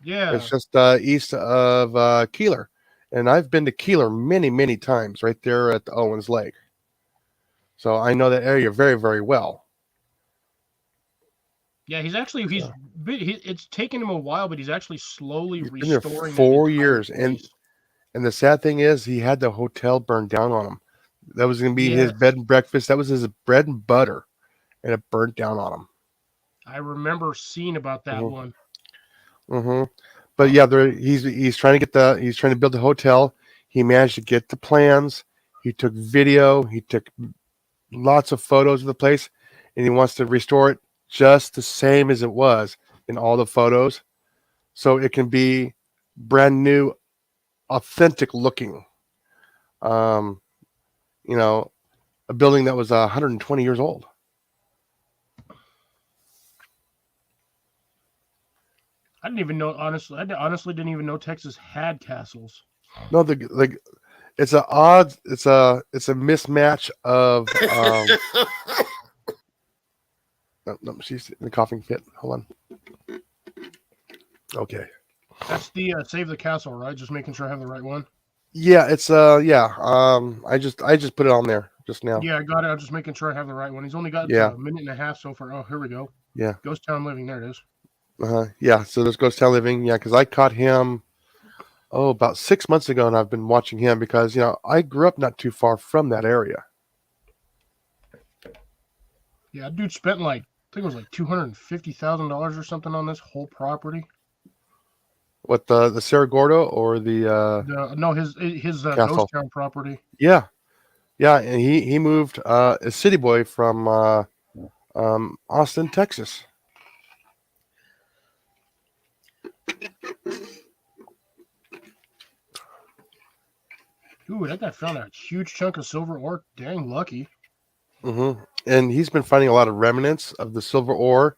Yeah. It's just east of Keeler, and I've been to Keeler many, many times. Right there at the Owens Lake, so I know that area very, very well. Yeah, it's taken him a while, but he's actually slowly He's been there for restoring 4 the entire years, place. and the sad thing is, he had the hotel burned down on him. That was going to be his Yes. bed and breakfast. That was his bread and butter, and it burnt down on him. I remember seeing about that one. Mm-hmm. But yeah, he's trying to build the hotel. He managed to get the plans. He took video. He took lots of photos of the place, and he wants to restore it just the same as it was in all the photos, so it can be brand new, authentic looking. A building that was 120 years old. I didn't even know, honestly. I honestly didn't even know Texas had castles. No, it's a odd. It's a mismatch of. No, she's in the coughing fit. Hold on. Okay. That's the Save the Castle, right? Just making sure I have the right one. Yeah, it's yeah. I just put it on there just now. Yeah, I got it. I'm just making sure I have the right one. He's only got Yeah. a minute and a half so far. Oh, here we go. Yeah. Ghost Town Living. There it is. Yeah. So there's Ghost Town Living. Yeah, because I caught him about 6 months ago, and I've been watching him because I grew up not too far from that area. Yeah, dude spent I think it was like $250,000 or something on this whole property. What the Cerro Gordo or the His Castle. Ghost Town property. Yeah, and he moved a city boy from Austin, Texas. Ooh, that guy found a huge chunk of silver ore. Dang lucky. Mm-hmm. And he's been finding a lot of remnants of the silver ore.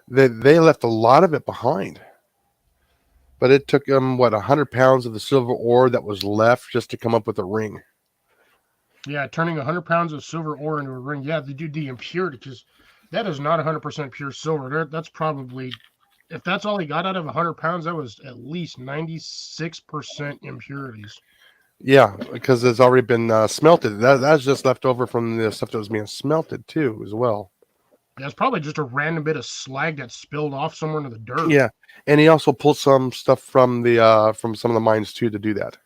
They left a lot of it behind, but it took him 100 pounds of the silver ore that was left just to come up with a ring. Yeah, turning 100 pounds of silver ore into a ring. Yeah, they do the impurity because that is not 100% pure silver. That's probably, if that's all he got out of 100 pounds, that was at least 96% impurities. Yeah, because it's already been smelted. That's just left over from the stuff that was being smelted too, as well. That's probably just a random bit of slag that spilled off somewhere into the dirt. Yeah, and he also pulled some stuff from the from some of the mines too to do that.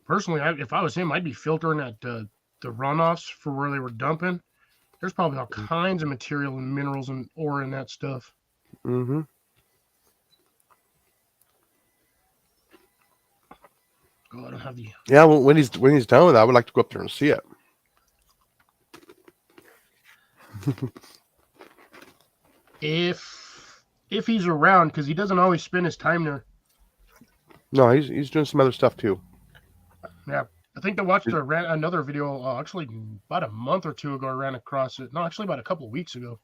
Personally, if I was him, I'd be filtering at the runoffs for where they were dumping. There's probably all kinds of material and minerals and ore in that stuff. Mm-hmm. Oh, I don't have the. Yeah, well, when he's done with that, I would like to go up there and see it. If he's around, because he doesn't always spend his time there. No, he's doing some other stuff too. Yeah, I think I watched another video actually about a month or two ago. I ran across it. No, actually about a couple of weeks ago.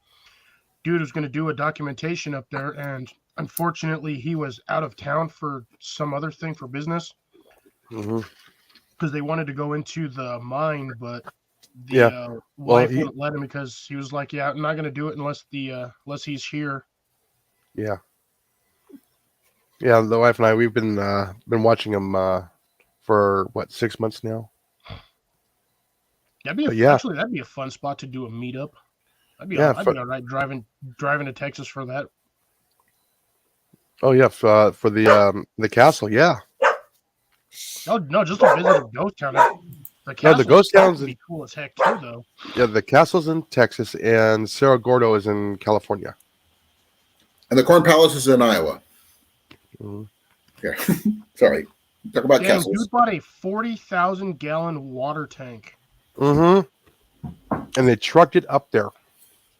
Dude was going to do a documentation up there, and unfortunately, he was out of town for some other thing for business. Mm-hmm. Because they wanted to go into the mine, but the wife wouldn't let him because he was like, "Yeah, I'm not going to do it unless he's here." Yeah. Yeah, the wife and I, we've been watching him for what, 6 months now. That'd be a fun spot to do a meetup. I'd be all right driving to Texas for that. Oh yeah, for the castle, yeah. Oh no, just to visit a ghost town. The ghost town's would be cool as heck too, though. Yeah, the castle's in Texas and Cerro Gordo is in California. And the Corn Palace is in Iowa. Mm-hmm. Yeah. Sorry. Talk about castles. Dude bought a 40,000-gallon water tank. Mm-hmm. And they trucked it up there.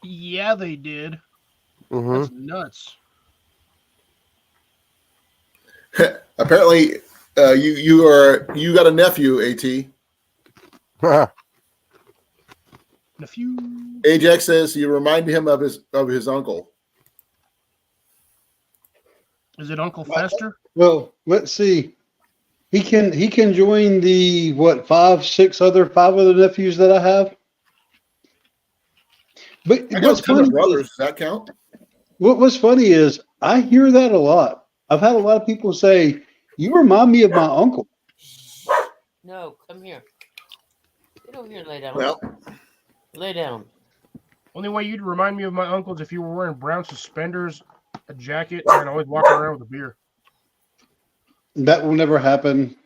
Yeah, they did. Mm-hmm. That's nuts. Apparently, you got a nephew, AT. Nephew. Ajax says you remind him of his uncle. Is it Uncle Fester? Well, let's see. He can join the five other nephews that I have. But I what's got funny brothers. Does that count? What's funny is I hear that a lot. I've had a lot of people say, "You remind me of my uncle." No, come here. Get over here and lay down. Well, lay down. Only way you'd remind me of my uncle is if you were wearing brown suspenders, a jacket, and always walking around with a beer. That will never happen.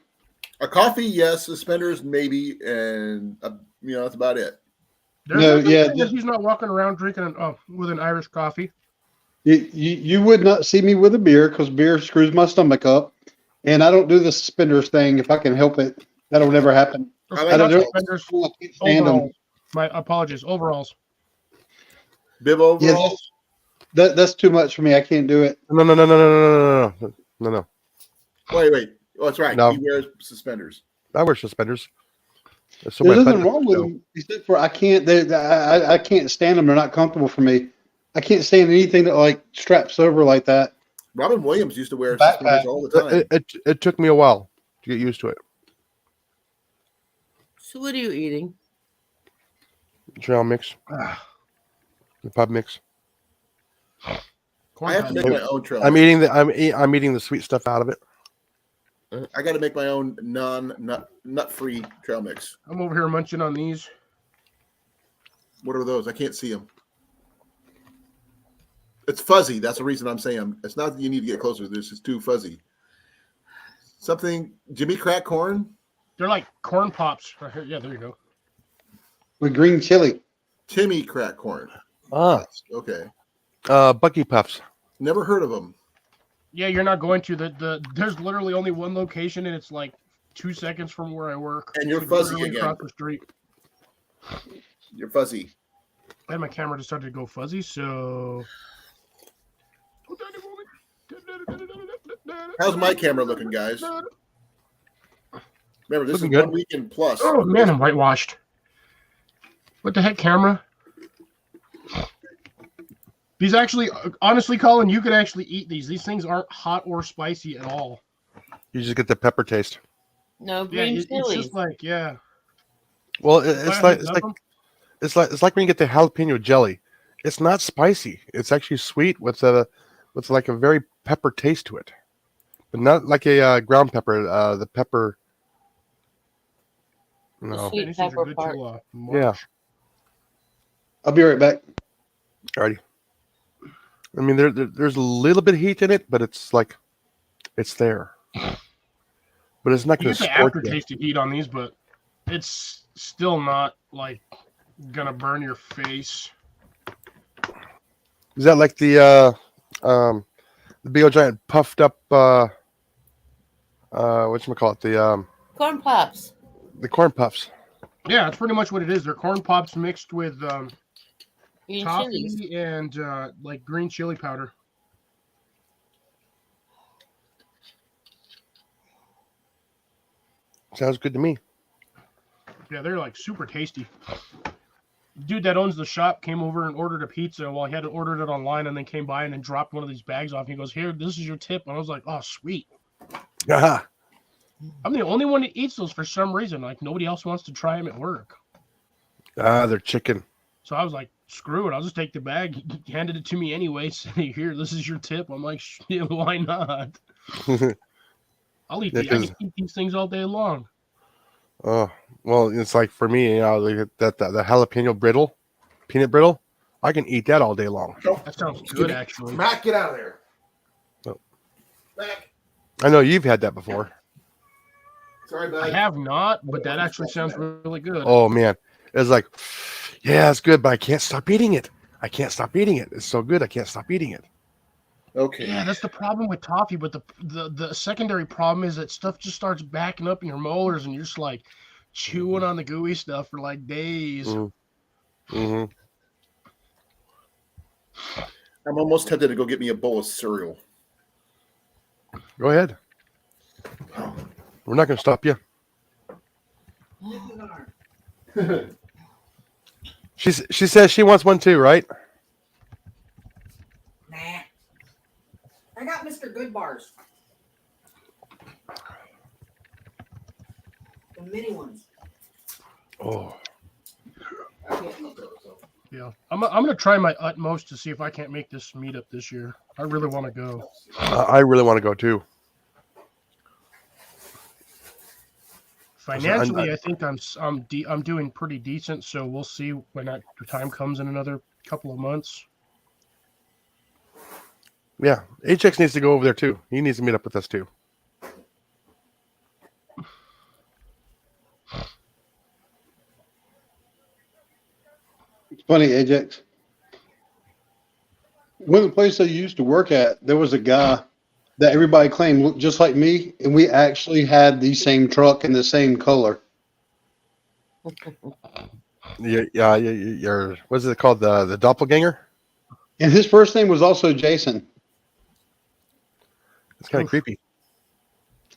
a coffee, yes. Suspenders, maybe, and that's about it. He's not walking around drinking with an Irish coffee. You would not see me with a beer because beer screws my stomach up, and I don't do the suspenders thing if I can help it. That'll never happen. I don't know. Suspenders. I can't stand them. My apologies. Overalls. Bib overalls. Yeah, that's too much for me. I can't do it. No. Wait. Oh, that's right. No. He wears suspenders. I wear suspenders. There's nothing wrong with them, except for I can't stand them. They're not comfortable for me. I can't stand anything that like straps over like that. Robin Williams used to wear Backpack. suspenders all the time. It took me a while to get used to it. So what are you eating? Trail mix. The pub mix. I have to make my own trail. I'm eating the sweet stuff out of it. I got to make my own nut-free trail mix. I'm over here munching on these. What are those? I can't see them. It's fuzzy. That's the reason I'm saying it's not that you need to get closer to this. It's too fuzzy. Something Jimmy Crack Corn? They're like corn pops. Right here. Yeah, there you go. With green chili. Timmy Crack Corn. Okay. Bucky Puffs. Never heard of them. Yeah, you're not going to there's literally only one location and it's like 2 seconds from where I work. And you're It's fuzzy literally again. across the street. You're fuzzy. And my camera decided to go fuzzy, so How's my camera looking, guys? Remember, this Looking is good. 1 weekend plus. Oh man, I'm whitewashed. What the heck, camera? These actually, honestly, Colin, you could actually eat these. These things aren't hot or spicy at all. You just get the pepper taste. No Yeah, green it's chilies. just like Well, Flathead nothing? it's like when you get the jalapeno jelly. It's not spicy. It's actually sweet with like a very pepper taste to it, but not like a ground pepper. The pepper. No. Sweet These things pepper are good part. to Yeah. munch. I'll be right back. Alrighty. I mean, there's a little bit of heat in it, but it's like it's there. But it's not You going get to the scorch you. aftertaste of heat on these, but it's still not like gonna burn your face. Is that like the Big Old Giant puffed up whatchamacallit, Corn pops. the corn puffs? Yeah, that's pretty much what it is. They're corn pops mixed with Green chilies. toffee and like green chili powder. Sounds good to me. Yeah, they're like super tasty. Dude that owns the shop came over and ordered a pizza. Well, he had ordered it online and then came by and then dropped one of these bags off. He goes, "Here, this is your tip." And I was like, "Oh, sweet." Aha. I'm the only one that eats those for some reason. Like nobody else wants to try them at work. They're chicken. So I was like, "Screw it! I'll just take the bag." He handed it to me anyway. Said, "Here, this is your tip." I'm like, "Shit, why not?" I'll eat. Yeah, I can eat these things all day long. Oh, well, it's like for me, like the jalapeno brittle, peanut brittle. I can eat that all day long. That sounds good, actually. Matt, get out of there. Oh. Matt. I know you've had that before. Sorry, I bud. have not, but that actually sounds really good. Oh man, it's like, yeah, it's good, but I can't stop eating it. I can't stop eating it. It's so good, I can't stop eating it. Okay. Yeah, that's the problem with toffee. But the secondary problem is that stuff just starts backing up in your molars, and you're just like chewing on the gooey stuff for like days. Mm-hmm. I'm almost tempted to go get me a bowl of cereal. Go ahead. We're not going to stop you. She says she wants one too, right? Nah. I got Mr. Good Bars. The mini ones. Oh, Yeah, I'm gonna try my utmost to see if I can't make this meetup this year. I really want to go. I really want to go too. Financially, I think I'm doing pretty decent. So we'll see when that time comes in another couple of months. Yeah, HX needs to go over there too. He needs to meet up with us too. It's funny, Ajax. One of the places I used to work at, there was a guy that everybody claimed looked just like me, and we actually had the same truck and the same color. Your what's it called? The doppelganger? And his first name was also Jason. It's kind of creepy.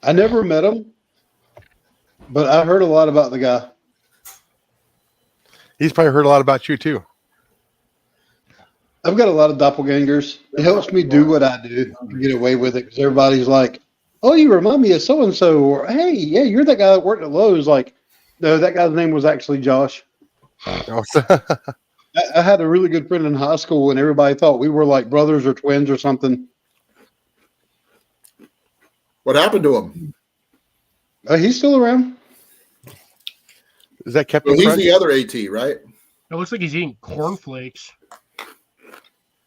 I never met him, but I heard a lot about the guy. He's probably heard a lot about you too. I've got a lot of doppelgangers. It helps me do what I do to get away with it because everybody's like, "Oh, you remind me of so and so," or "Hey, yeah, you're that guy that worked at Lowe's." Like, no, that guy's name was actually Josh. Oh, I had a really good friend in high school, and everybody thought we were like brothers or twins or something. What happened to him? He's still around. Is that Captain Well, he's Crunch? the other AT, right? It looks like he's eating cornflakes.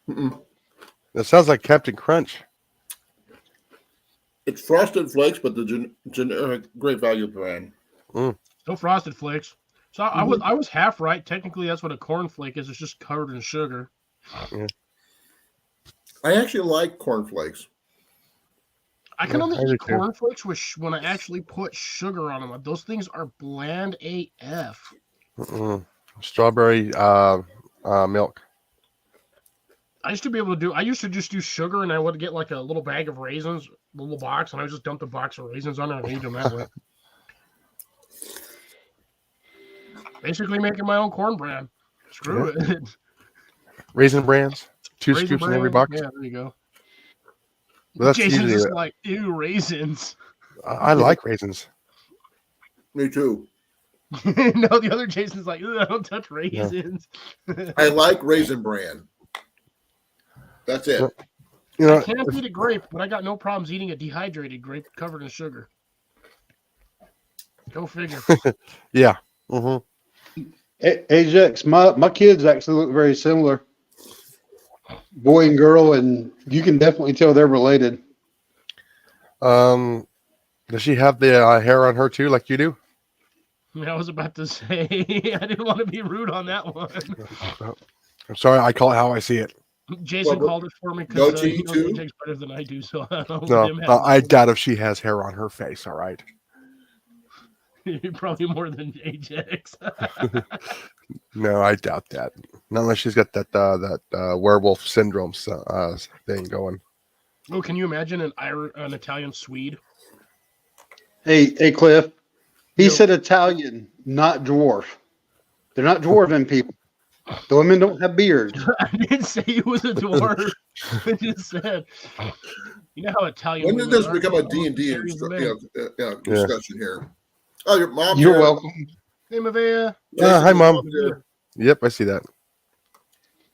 Mm-mm. That sounds like Captain Crunch. It's Frosted Flakes, but the generic Great Value brand. No frosted flakes. So I was half right. Technically, that's what a cornflake is. It's just covered in sugar. I actually like cornflakes. I can Yeah, only I do eat too. cornflakes when I actually put sugar on them. Those things are bland AF. Strawberry milk. I used to just do sugar, and I would get like a little bag of raisins, a little box, and I would just dump the box of raisins on it and eat them that way. Basically making my own cornbread. Screw it. Raisin brands. Two Raisin scoops in every bran. box. Yeah, there you go. Well, that's Jason's usually just like, ew, raisins. I like raisins. Me too. No, the other Jason's like, "Ugh, I don't touch raisins. I like Raisin Bran. That's it. You I know, can't eat a grape, but I got no problems eating a dehydrated grape covered in sugar. Go figure. yeah. hmm Ajax, my kids actually look very similar, boy and girl, and you can definitely tell they're related. Does she have the hair on her too, like you do? I was about to say, I didn't want to be rude on that one. I'm sorry, I call it how I see it. Jason Well, called it for me because goatee he knows too? Ajax better than I do, so I'll let No, him have I it. doubt if she has hair on her face. All right. Probably more than Ajax. No, I doubt that. Not unless she's got that werewolf syndrome thing going. Oh, can you imagine an Italian Swede? Hey, Cliff. He Yep. said Italian, not dwarf. They're not dwarven people. The women don't have beards. I didn't say he was a dwarf. I just said, you know how Italian. When did women this are? become a They're almost D&D as hairy as men. discussion here? Oh, your mom's You're here. welcome. Hey, Mavea. Jason, Hi, your Mom. mom's here. Yep, I see that.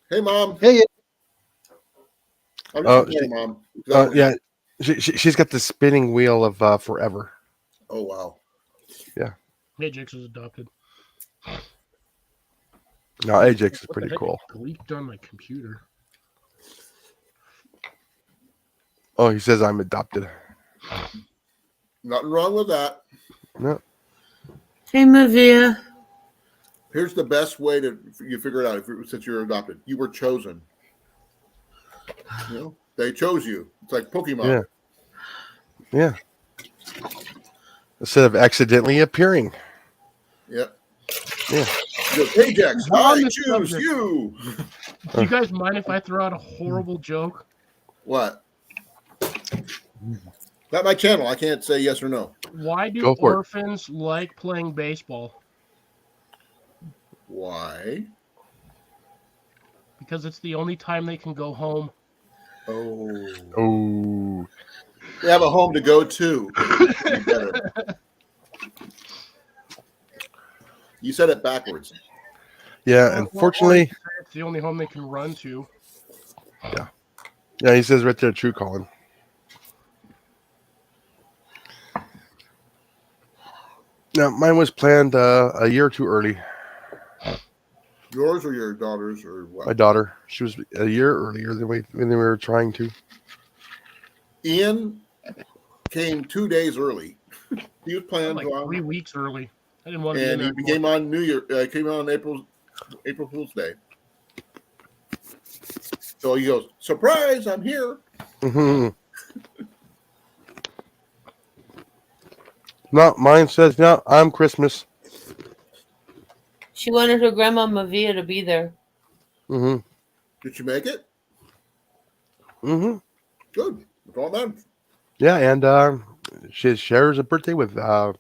Hey, Mom. Hey, I'm Oh, just kidding, Mom. Yeah, she's got the spinning wheel of forever. Oh, wow. Ajax was adopted. No, Ajax is What the pretty heck? cool. It leaked on my computer. Oh, he says I'm adopted. Nothing wrong with that. No. Hey, Mavia. Here's the best way to you figure it out since you're adopted. You were chosen. You know, they chose you. It's like Pokemon. Yeah. Instead of accidentally appearing. Yep. Yeah. He goes, Ajax, On I this choose subject. you. Do you guys mind if I throw out a horrible joke? What? Not my channel. I can't say yes or no. Why do Go for it. orphans like playing baseball? Why? Because it's the only time they can go home. Oh. Oh. They have a home to go to. You get it. You said it backwards. Yeah, Well, unfortunately. it's the only home they can run to. Yeah, he says right there, true calling. Now, mine was planned a year too early. Yours or your daughter's or what? My daughter, she was a year earlier than we were trying to. Ian came 2 days early. He was planned Like on, 3 weeks early. I didn't want to be in and he there. came on New Year. Came on April Fool's Day. So he goes, surprise! I'm here. Mm-hmm. No, mine says no. I'm Christmas. She wanted her grandma Mavia to be there. Mm-hmm. Did you make it? Mm-hmm. Good. That's all done. Yeah, and she shares a birthday with Mr.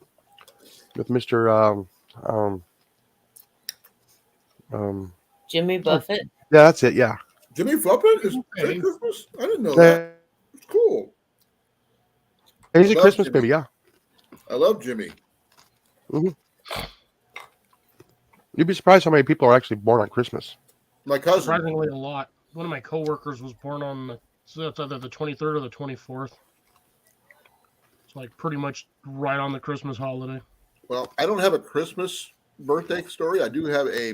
Jimmy Buffett. Yeah, that's it. Yeah. Jimmy Buffett is Okay. Christmas? I didn't know that. It's cool. He's a Love Christmas Jimmy. baby. Yeah. I love Jimmy. You'd be surprised how many people are actually born on Christmas. My cousin. Surprisingly, a lot. One of my coworkers was born on so it's either the 23rd or the 24th. It's like pretty much right on the Christmas holiday. Well, I don't have a Christmas birthday story. I do have a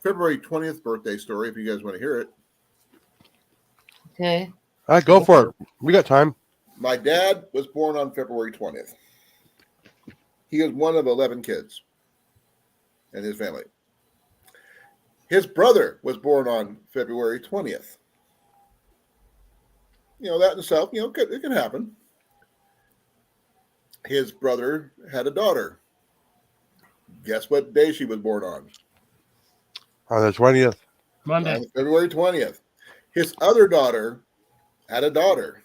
February 20th birthday story if you guys want to hear it. Okay. All right, go for it. We got time. My dad was born on February 20th. He is one of 11 kids in his family. His brother was born on February 20th. You know, that in itself, it can happen. His brother had a daughter. Guess what day she was born on? On the 20th. Monday. On February 20th. His other daughter had a daughter.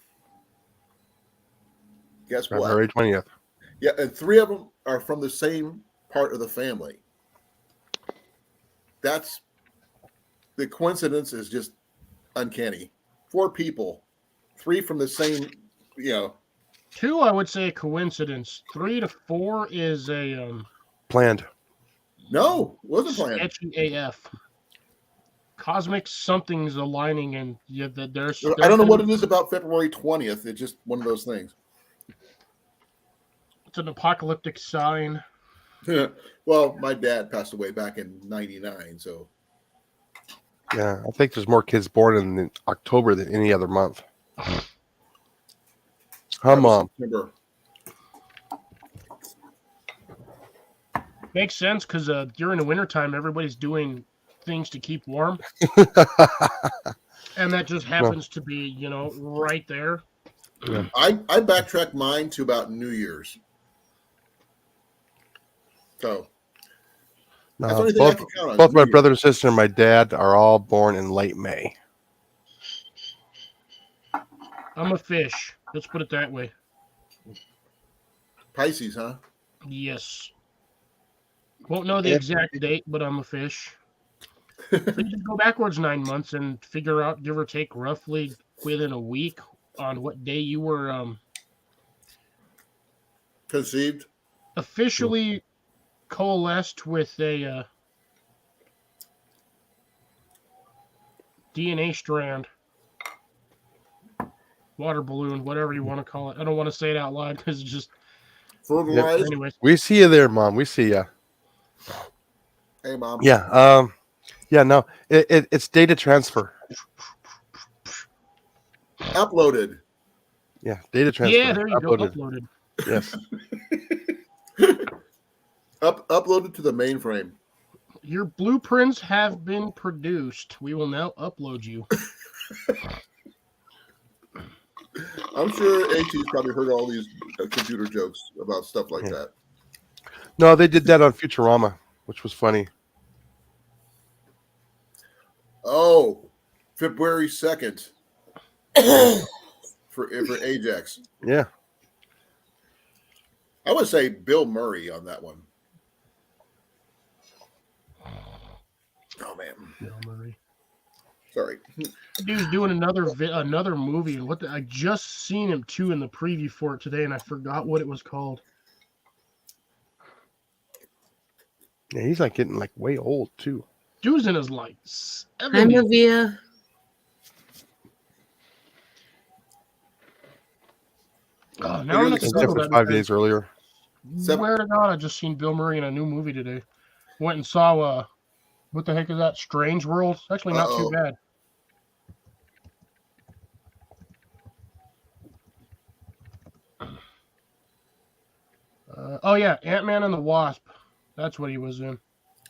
Guess what? February 20th. Yeah, and 3 of them are from the same part of the family. That's the coincidence is just uncanny. 4 people, 3 from the same, 2, I would say a coincidence. 3 to 4 is a Planned. No, wasn't planned. sketchy AF. Cosmic something's aligning, and yeah, there's. I don't know what it is about February 20th. It's just one of those things. It's an apocalyptic sign. Well, my dad passed away back in '99, so Yeah, I think there's more kids born in October than any other month. Huh, that was Mom? September. Makes sense because during the wintertime, everybody's doing things to keep warm, and that just happens to be, right there. I backtracked mine to about New Year's. So that's the No, only thing I both can count on. both my New Year's. brother and sister and my dad are all born in late May. I'm a fish. Let's put it that way. Pisces, huh? Yes. Won't know the exact date, but I'm a fish. So you just go backwards 9 months and figure out, give or take, roughly within a week on what day you were Conceived. officially coalesced with a DNA strand, water balloon, whatever you want to call it. I don't want to say it out loud because it's just. Fertilized. Anyways, We see you there, Mom. We see you. Hey, Mom. Yeah. Yeah. No. It's data transfer. Uploaded. Yeah. Data transfer. yeah, there you Uploaded. go. Uploaded. Yes. Uploaded to the mainframe. Your blueprints have been produced. We will now upload you. I'm sure AT's probably heard all these computer jokes about stuff like that. No, they did that on Futurama, which was funny. Oh, February 2nd for Ajax. Yeah. I would say Bill Murray on that one. Oh man, Bill Murray. sorry. Dude's doing another movie, and I just seen him too in the preview for it today, and I forgot what it was called. Yeah, he's like getting like way old too. Dude's in his like Hi, 70s. Mavia. Oh, now I'm not Except settled for on 5 that. days earlier. Swear to God, I just seen Bill Murray in a new movie today. Went and saw what the heck is that? Strange World. It's actually not too bad. Oh yeah, Ant-Man and the Wasp. That's what he was in.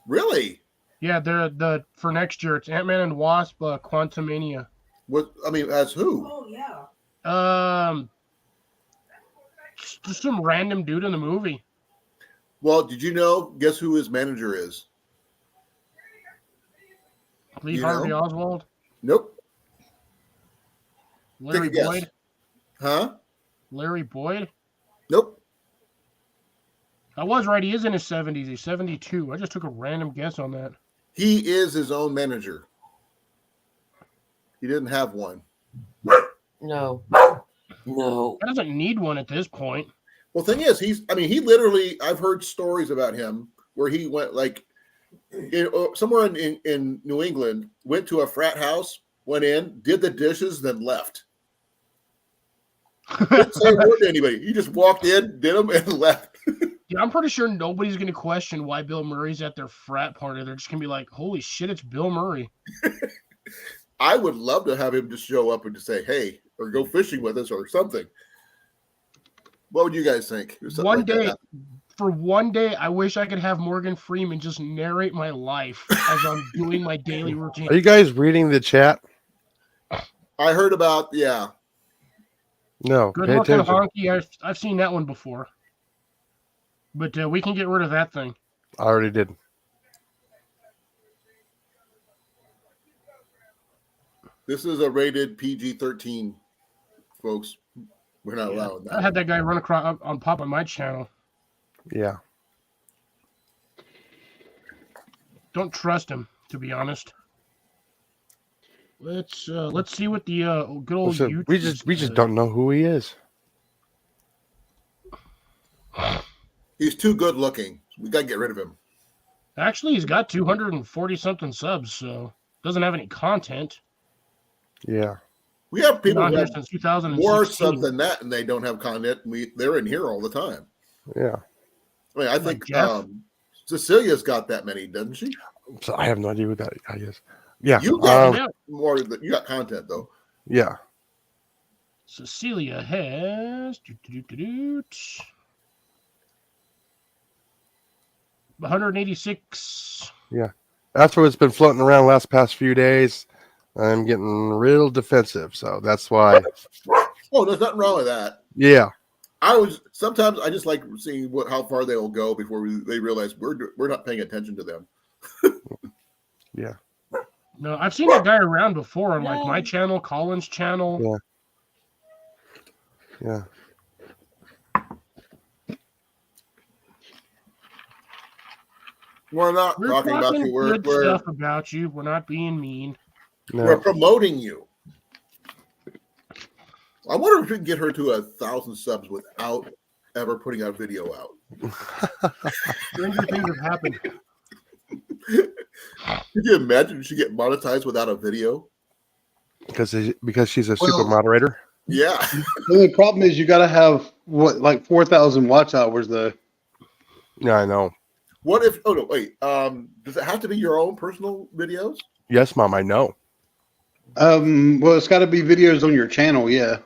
Really? Yeah, they're for next year. It's Ant-Man and the Wasp, Quantumania. What? I mean, as who? Oh yeah. Just some random dude in the movie. Well, did you know? Guess who his manager is? Lee You Harvey know? Oswald, Nope. Larry Take a guess. Boyd, Huh? Larry Boyd. Nope. I was right. He is in his 70s. He's 72. I just took a random guess on that. He is his own manager. He didn't have one. No. No. He doesn't need one at this point. Well, thing is, he literally, I've heard stories about him where he went like somewhere in New England, went to a frat house, went in, did the dishes, then left. Didn't say a word to anybody. He just walked in, did them, and left. Yeah, I'm pretty sure nobody's going to question why Bill Murray's at their frat party. They're just going to be like, holy shit, it's Bill Murray. I would love to have him just show up and just say, hey, or go fishing with us or something. What would you guys think? If something One like that day, happened? for one day, I wish I could have Morgan Freeman just narrate my life as I'm doing my daily routine. Are you guys reading the chat? I heard about, yeah. No. Good Pay looking attention. honky. I've seen that one before. But we can get rid of that thing. I already did. This is a rated PG-13, folks. We're not allowing I that. had that guy run across on Papa Mike's channel. Yeah. Don't trust him, to be honest. Let's see what the good old Listen, YouTube we just says. don't know who he is. He's too good looking. We got to get rid of him. Actually, he's got 240 something subs, so doesn't have any content. Yeah. We have people Been on who here have since 2016. more subs than that, and they don't have content. They're in here all the time. Yeah. I mean, I Like think Jeff? Cecilia's got that many, doesn't she? So I have no idea what that is. Yeah. You got Yeah. more. You got content though. Yeah. Cecilia has 186. That's what's been floating around the past few days. I'm getting real defensive, so that's why. Oh, there's nothing wrong with that. Yeah. Sometimes I just like seeing how far they will go before they realize we're not paying attention to them. Yeah. No, I've seen that guy around before on like No. my channel, Colin's channel. Yeah. We're not We're talking about talking you. We're good stuff about you. We're not being mean. we're No. promoting you. I wonder if we can get her to 1,000 subs without ever putting a video out. Stranger things have happened. Could you imagine she get monetized without a video? Because she's a super Well- moderator. Yeah. The only problem is you got to have like 4,000 watch hours though. Yeah, I know. What if? Oh no, wait. Does it have to be your own personal videos? Yes, Mom, I know. Well, it's got to be videos on your channel. Yeah.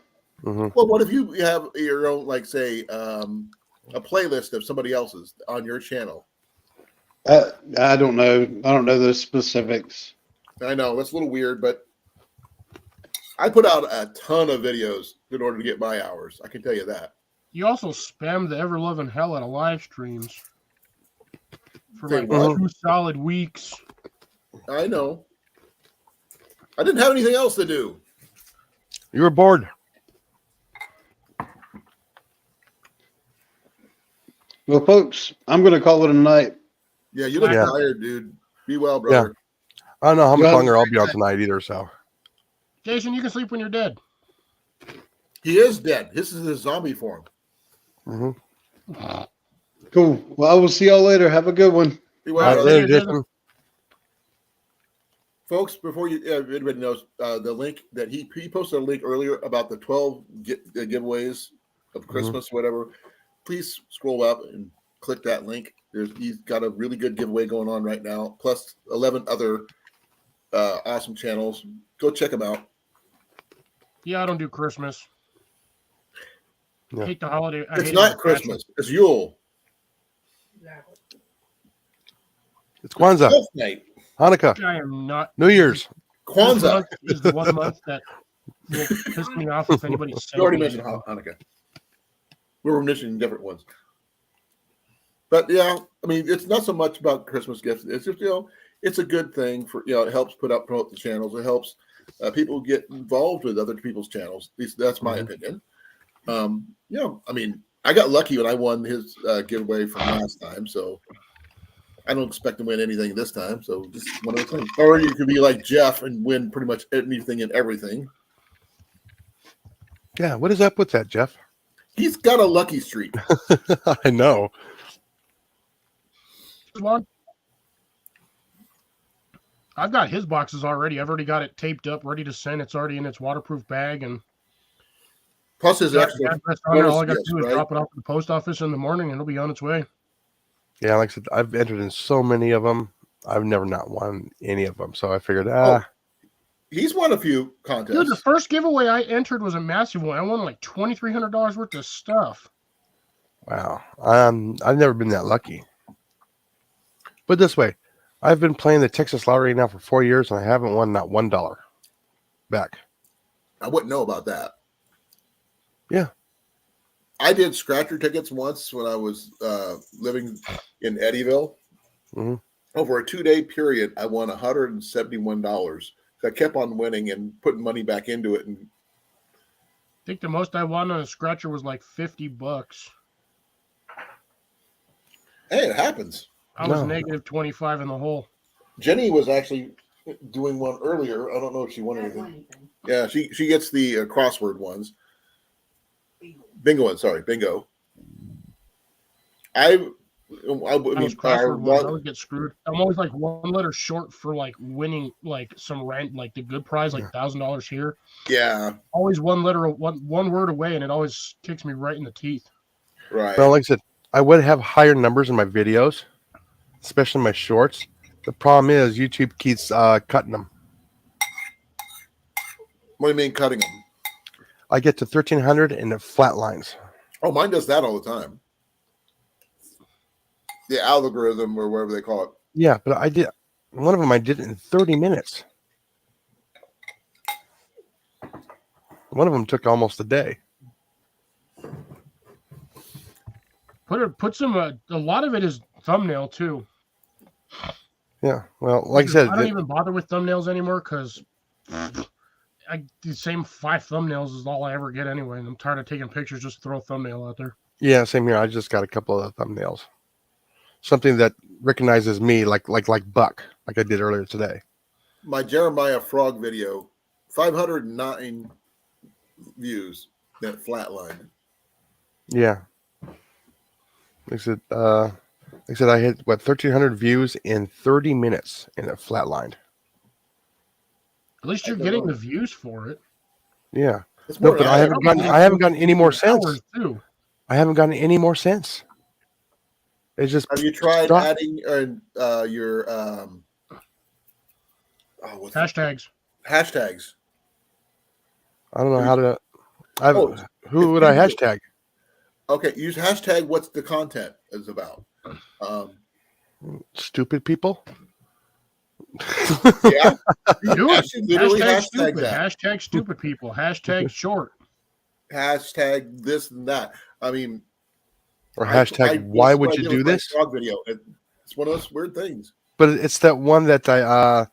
Hmm. Well, what if you have your own, like, say, a playlist of somebody else's on your channel? I don't know. I don't know those specifics. I know that's a little weird, but I put out a ton of videos in order to get my hours. I can tell you that. You also spam the ever loving hell out of live streams for Say like what? 2 solid weeks. I know. I didn't have anything else to do. You were bored. Well, folks, I'm going to call it a night. Yeah, you look Yeah. tired, dude. Be well, brother. I don't know how much Well, longer I'll be on tonight either. So Jason, you can sleep when you're dead. He is dead. This is his zombie form. hmm Cool. Well, I will see y'all later. Have a good one. Be All well, right, brother. later, Jason. Jason. Folks, before you everybody knows the link that he posted a link earlier about the 12 giveaways of Christmas, whatever. Please scroll up and click that link. He's got a really good giveaway going on right now, plus 11 other awesome channels. Go check them out. Yeah, I don't do Christmas. Yeah. Hate the holiday. I It's hate not it. Christmas. It's Yule. Exactly. It's Kwanzaa, Twelfth night. Hanukkah, I am not. New Year's. This Kwanzaa. month is the one month that will piss me off if anybody says You already anything. mentioned Hanukkah. We were mentioning different ones. But yeah, I mean, it's not so much about Christmas gifts. It's just, it's a good thing for, it helps promote the channels. It helps people get involved with other people's channels. At least that's my opinion. I mean, I got lucky when I won his giveaway from last time. So I don't expect to win anything this time. So just one of those things. Or you could be like Jeff and win pretty much anything and everything. Yeah, what is up with that, Jeff? He's got a lucky streak. I know. One. I've got his boxes already. I've already got it taped up, ready to send. It's already in its waterproof bag, and Plus his got extra the address on it. All I got to bonus do is gifts, right? drop it off at the post office in the morning, and it'll be on its way. Yeah, like I said, I've entered in so many of them. I've never not won any of them. So I figured, He's won a few contests. Dude, the first giveaway I entered was a massive one. I won like $2,300 worth of stuff. wow. I've never been that lucky. But this way, I've been playing the Texas lottery now for 4 years, and I haven't won not $1 back. I wouldn't know about that. Yeah. I did scratcher tickets once when I was living in Eddyville. Mhm. Over a 2-day period, I won $171. So I kept on winning and putting money back into it. And I think the most I won on a scratcher was like $50. hey, it happens. I was No. negative 25 in the hole. Jenny was actually doing one earlier. I don't know if she won I don't anything. want anything. Yeah, she gets the crossword ones. Bingo one, sorry, bingo. I Those mean, crossword ones, I always get screwed. I'm always like one letter short for like winning like some rent, like the good prize, like $1,000 here. yeah, Always one letter, one word away, and it always kicks me right in the teeth. right. Well, like I said, I would have higher numbers in my videos, especially my shorts. The problem is YouTube keeps cutting them. What do you mean cutting them? I get to 1,300 and it flatlines. Oh, mine does that all the time. The algorithm or whatever they call it. Yeah, but I did one of them. I did it in 30 minutes. One of them took almost a day. Put some. A lot of it is thumbnail too. Yeah, well, like I said, I don't even bother with thumbnails anymore because the same 5 thumbnails is all I ever get anyway, and I'm tired of taking pictures. Just throw a thumbnail out there. yeah, same here. I just got a couple of thumbnails, something that recognizes me, like Buck, like I did earlier today. My Jeremiah Frog video, 509 views. That flatline. Yeah, like I said, I hit 1,300 views in 30 minutes, and it flatlined. At least you're getting the views for it. Yeah, It's no, more but I haven't gotten any more since. Too. I haven't gotten any more since. It's just Have you tried stop. adding your Hashtags. hashtags? I don't know how to. Oh, who would I hashtag? Okay, use hashtag what's the content is about. Stupid people. Yeah, Do it. literally Hashtag hashtag stupid. that. Hashtag stupid people. Hashtag short. Hashtag this and that. I mean, Or hashtag why would you do this? Frog video. It's one of those weird things. But it's that one that I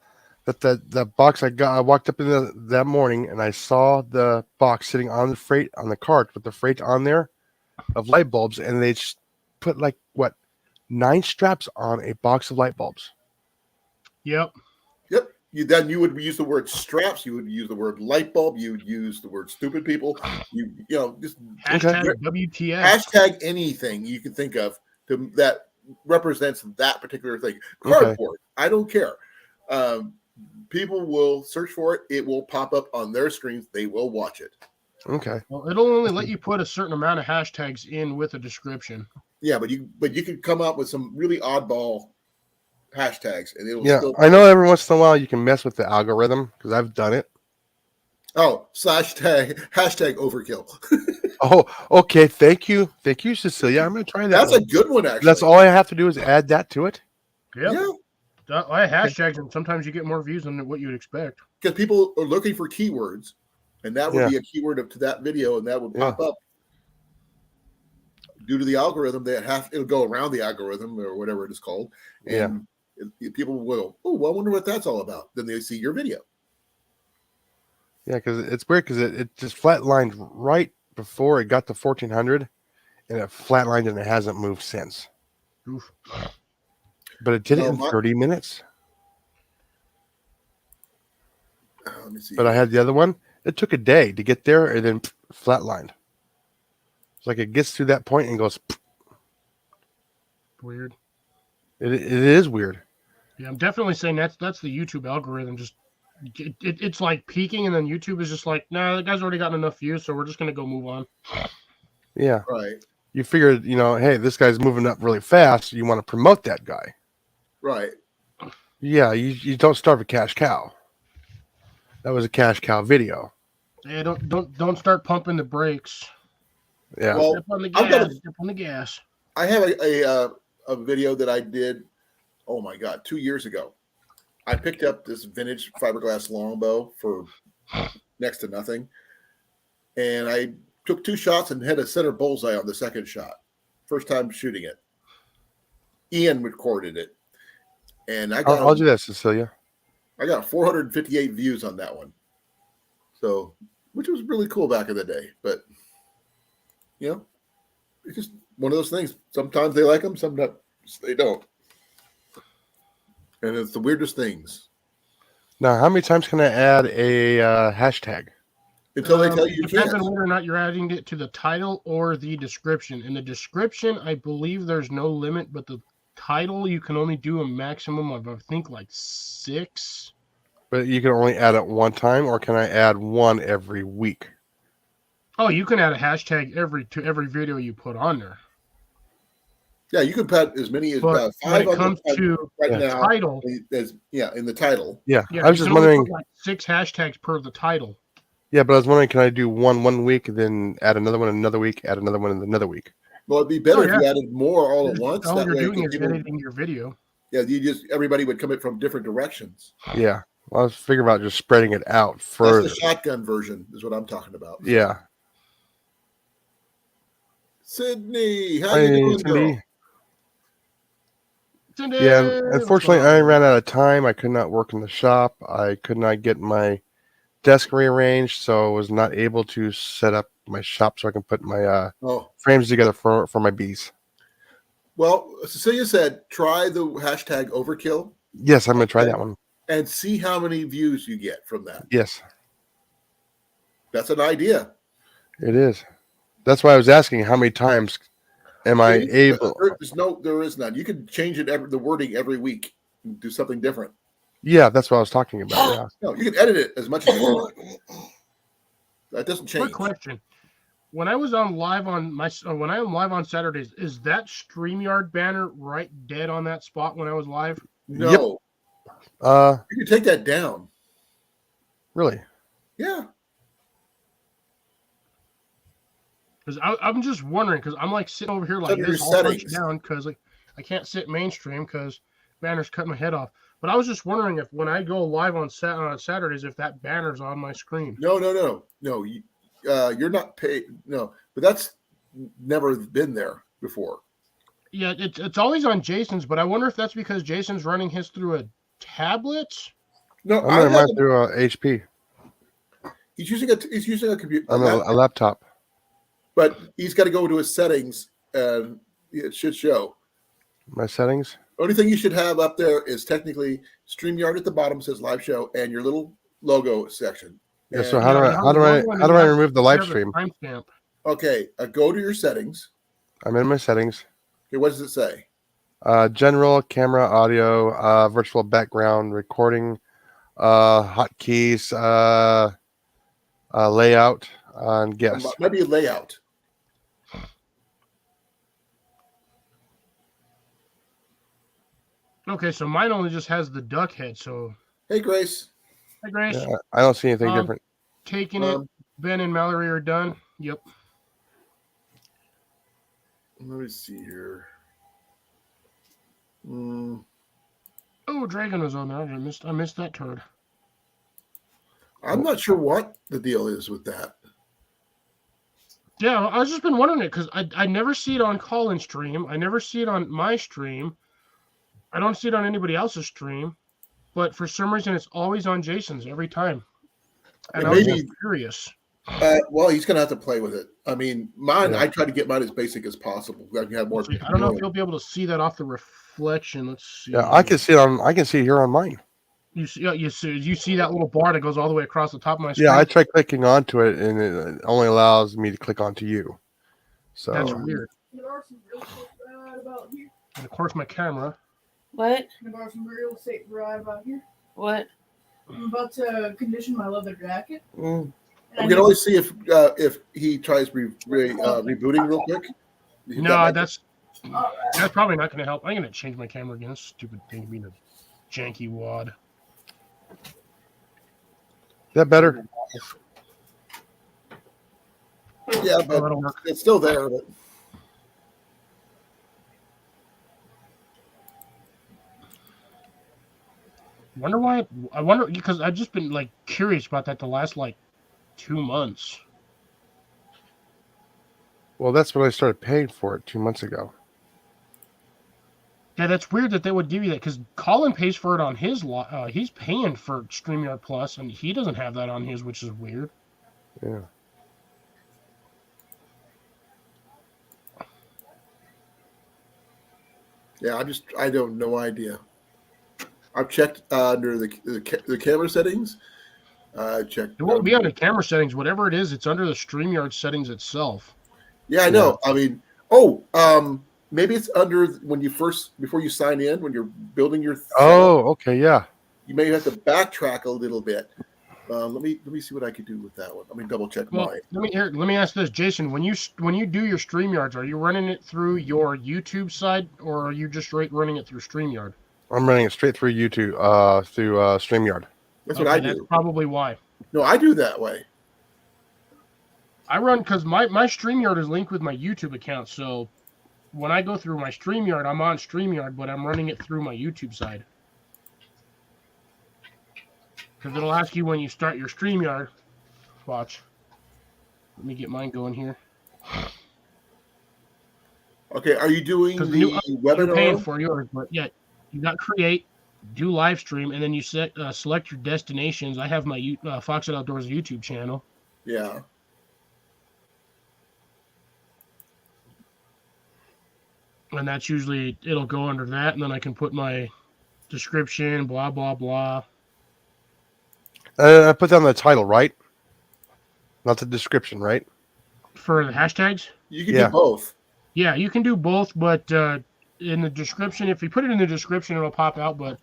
that box I got. I walked up in that morning and I saw the box sitting on the cart with the freight on there of light bulbs, and they put like 9 straps on a box of light bulbs. Yep. Yep. You would use the word straps. You would use the word light bulb. You would use the word stupid people. You know, just Hashtag WTF. hashtag anything you can think of that represents that particular thing. Cardboard. I don't care. People will search for it. It will pop up on their screens. They will watch it. Okay. Well, it'll only let you put a certain amount of hashtags in with a description. Yeah, but you could come up with some really oddball hashtags, and it'll. Yeah, still I know every once in a while you can mess with the algorithm because I've done it. Oh, hashtag overkill. Oh, okay. Thank you, Cecilia. I'm gonna try that. That's one. a good one, actually. That's all I have to do is add that to it. Yep. Yeah, I hashtags, and sometimes you get more views than what you'd expect. because people are looking for keywords, and that would be a keyword to that video, and that would pop up. Due to the algorithm, it'll go around the algorithm or whatever it is called, and people will. Oh, well, I wonder what that's all about. Then they see your video. Yeah, because it's weird because it just flatlined right before it got to 1,400, and it flatlined and it hasn't moved since. Oof. But it did it in 30 minutes. Let me see. But I had the other one. It took a day to get there and then flatlined. It's like it gets to that point and goes. Weird. It is weird. Yeah, I'm definitely saying that's the YouTube algorithm. Just it's like peaking, and then YouTube is just like, nah, that guy's already gotten enough views, so we're just gonna go move on. Yeah. Right. You figured, hey, this guy's moving up really fast. You want to promote that guy. Right. Yeah, you don't start a cash cow. That was a cash cow video. Yeah, don't start pumping the brakes. Yeah. Well, Step on the I've gas. got Step on the gas. I have a video that I did. Oh my God, 2 years ago. I picked up this vintage fiberglass longbow for next to nothing, and I took 2 shots and had a center bullseye on the second shot. First time shooting it. Ian recorded it, and I'll do that, Cecilia. I got 458 views on that one. So, which was really cool back in the day, but it's just one of those things. Sometimes they like them, sometimes they don't. And it's the weirdest things. Now, how many times can I add a hashtag? until they tell you you It depends can't. on whether or not you're adding it to the title or the description. In the description, I believe there's no limit, but the title you can only do a maximum of, I think, like 6. But you can only add it one time, or can I add one every week? Oh, you can add a hashtag to every video you put on there. Yeah, you can put as many as But when 5 it on comes to right Yeah. now. title, As, in the title. Yeah, yeah, I was you just can only wondering. put like 6 hashtags per the title. Yeah, but I was wondering, can I do one week, then add another one another week, add another one another week? Well, it'd be better Oh, if you added more all at once. All That you're way, doing is people, editing your video. yeah, everybody would come in from different directions. Yeah, well, I was thinking about just spreading it out That's further. the shotgun version, is what I'm talking about. Yeah. Sydney, how Hi, you doing, Cindy. girl? Cindy, Yeah, what's unfortunately, going on? I ran out of time. I could not work in the shop. I could not get my desk rearranged, so I was not able to set up my shop so I can put my Oh, frames together for my bees. well, Cecilia said try the hashtag overkill Yes, I'm going to try that one. and see how many views you get from that. Yes, That's an idea. it is. That's why I was asking how many times am I able. There is none. You can change it the wording every week and do something different. Yeah, that's what I was talking about. Yeah. No, you can edit it as much as you want. That doesn't change. Quick question: when I was on live on when I am live on Saturdays, is that StreamYard banner right dead on that spot when I was live? No, Yep. you can take that down. Really? Yeah. Because I'm just wondering, because I'm like sitting over here like Under this, your all hunched settings. down, because like I can't sit mainstream because banners cut my head off. But I was just wondering if when I go live on Saturdays, if that banner's on my screen. No. You're not paid. No, but that's never been there before. Yeah, it's always on Jason's, but I wonder if that's because Jason's running his through a tablet. No, I'm running mine through HP. he's using a computer, I'm a laptop. but he's got to go to his settings, and it should show. My settings. Only thing you should have up there is technically StreamYard at the bottom says live show and your little logo section. Yeah. So And- how do I remove the live Have a stream? timestamp. Okay, go to your settings. I'm in my settings. Okay, what does it say? General, camera, audio, virtual background, recording, hotkeys, layout, and guest. Maybe a layout. Okay, so mine only just has the duck head. So Hey, Grace. hi, Grace. Yeah, I don't see anything different. Taking it. Ben and Mallory are done. Yep. Let me see here. Oh, Dragon was on there. I missed that turd. I'm not sure what the deal is with that. Yeah, I was just been wondering it because I never see it on call-in stream. I never see it on my stream. I don't see it on anybody else's stream. But for some reason, it's always on Jason's every time. And I was Maybe- just curious. Well, he's going to have to play with it. I mean, mine. Yeah. I try to get mine as basic as possible. I can have more. I don't know if you'll be able to see that off the reflection. Let's see. Yeah, I can see it on. I can see it here on mine. You see that little bar that goes all the way across the top of my screen? Yeah, I tried clicking onto it, and it only allows me to click onto you. So That's weird. There are some real estate right about here. And of course, my camera. What? There are some real estate right about here. What? I'm about to condition my leather jacket. We can always see if he tries rebooting real quick. No, that's probably not going to help. I'm going to change my camera again. This stupid thing being a janky wad. is that better? Yeah, Oh, but that'll work. it's still there. But Wonder why? I wonder because I've just been like curious about that the last like 2 months. Well, that's when I started paying for it 2 months ago. Yeah, that's weird that they would give you that because Colin pays for it on his he's paying for StreamYard Plus and he doesn't have that on his, which is weird. Yeah. yeah, I don't no idea. I've checked under the camera settings, Check. It won't be under camera settings. Whatever it is, it's under the StreamYard settings itself. Yeah, I know. I mean, maybe it's under when you before you sign in, when you're building your setup, Okay, yeah. you may have to backtrack a little bit. Let me see what I could do with that one. Let me double check Well, mine. let me ask this, Jason. When you do your StreamYards, are you running it through your YouTube side, or are you just running it through StreamYard? I'm running it straight through YouTube, through StreamYard. That's what I do. That's probably why. No, I do that way. I run because my StreamYard is linked with my YouTube account. So when I go through my StreamYard, I'm on StreamYard, but I'm running it through my YouTube side. Because it'll ask you when you start your StreamYard. Watch. Let me get mine going here. Okay, are you doing Because the you're paying webinar? for yours, but yeah, you got create, do live stream, and then you select your destinations. I have my Fox It Outdoors YouTube channel. Yeah. And that's usually, it'll go under that, and then I can put my description, blah, blah, blah. I put down the title, right? Not the description, right? For the hashtags? You can do both. Yeah, you can do both, but in the description, if you put it in the description, it'll pop out, but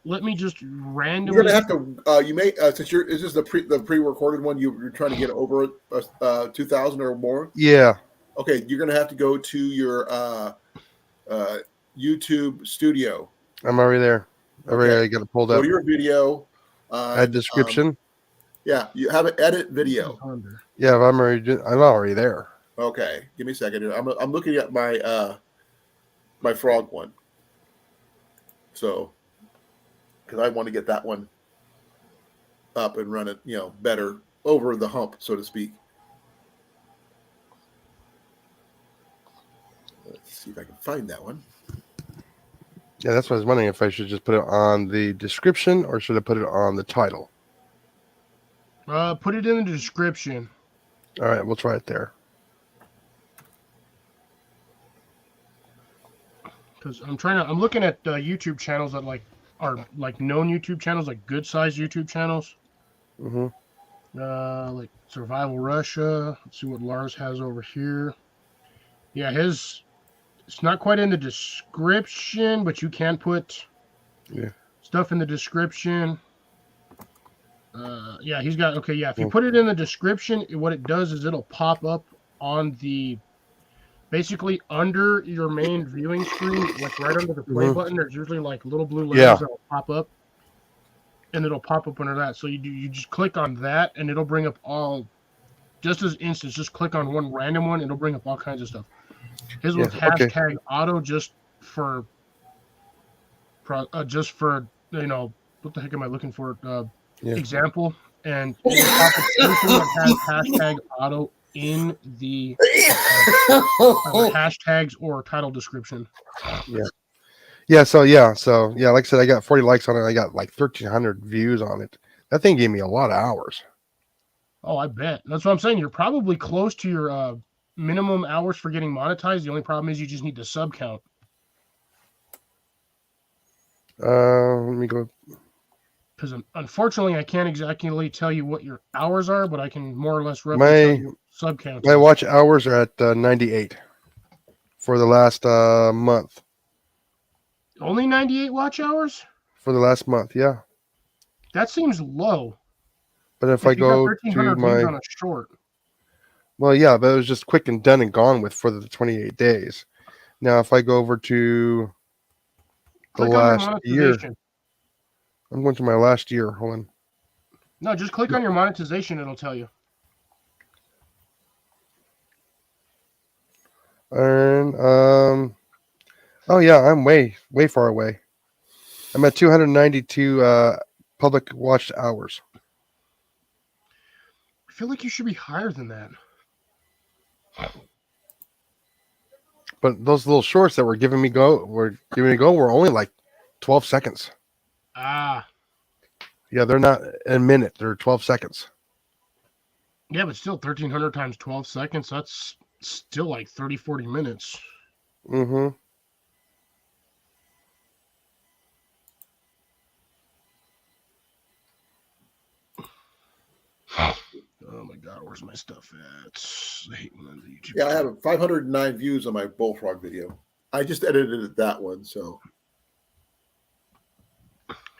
let me just randomly... You're gonna have to. You may since is this the pre-recorded one? You're trying to get over 2,000 or more. Yeah. Okay, you're gonna have to go to your YouTube studio. I'm already there. I Okay. got it pulled Go up. to your video. Add description. Yeah, you have an edit video. Yeah, I'm already there. Okay, give me a second here. I'm looking at my my frog one. So, because I want to get that one up and run it, better over the hump, so to speak. Let's see if I can find that one. Yeah, that's what I was wondering if I should just put it on the description or should I put it on the title? Put it in the description. All right, we'll try it there. Because I'm looking at YouTube channels that are known YouTube channels, like good sized YouTube channels. Mm-hmm. Like Survival Russia. Let's see what Lars has over here. Yeah, it's not quite in the description, but you can put stuff in the description. Yeah, he's got, okay, yeah, if you put it in the description, what it does is it'll pop up on basically under your main viewing screen, like right under the play button. There's usually like little blue letters that'll pop up, and it'll pop up under that. So you just click on that, and it'll bring up just as instance, just click on one random one, it'll bring up all kinds of stuff. His was hashtag auto just for what the heck am I looking for? Example, and everything that has hashtag auto in the hashtags or title description. So like I said, I got 40 likes on it. I got like 1,300 views on it. That thing gave me a lot of hours. Oh, I bet. That's what I'm saying. You're probably close to your minimum hours for getting monetized. The only problem is you just need the sub count. Let me go. Because unfortunately, I can't exactly tell you what your hours are, but I can more or less roughly tell you sub count. My watch hours are at 98 for the last month. Only 98 watch hours? For the last month, yeah. That seems low. But if I go to my on a short. Well, yeah, but it was just quick and done and gone with for the 28 days. Now, if I go over to the last year, I'm going to my last year. Hold on. No, just click on your monetization. It'll tell you. And oh yeah, I'm way far away. I'm at 292 public watched hours. I feel like you should be higher than that. But those little shorts that were giving me go were only like 12 seconds. Ah. Yeah, they're not a minute. They're 12 seconds. Yeah, but still 1,300 times 12 seconds. That's still like 30, 40 minutes. Mm-hmm. Where's my stuff at? I hate when the YouTube. Yeah, I have 509 views on my bullfrog video. I just edited that one, so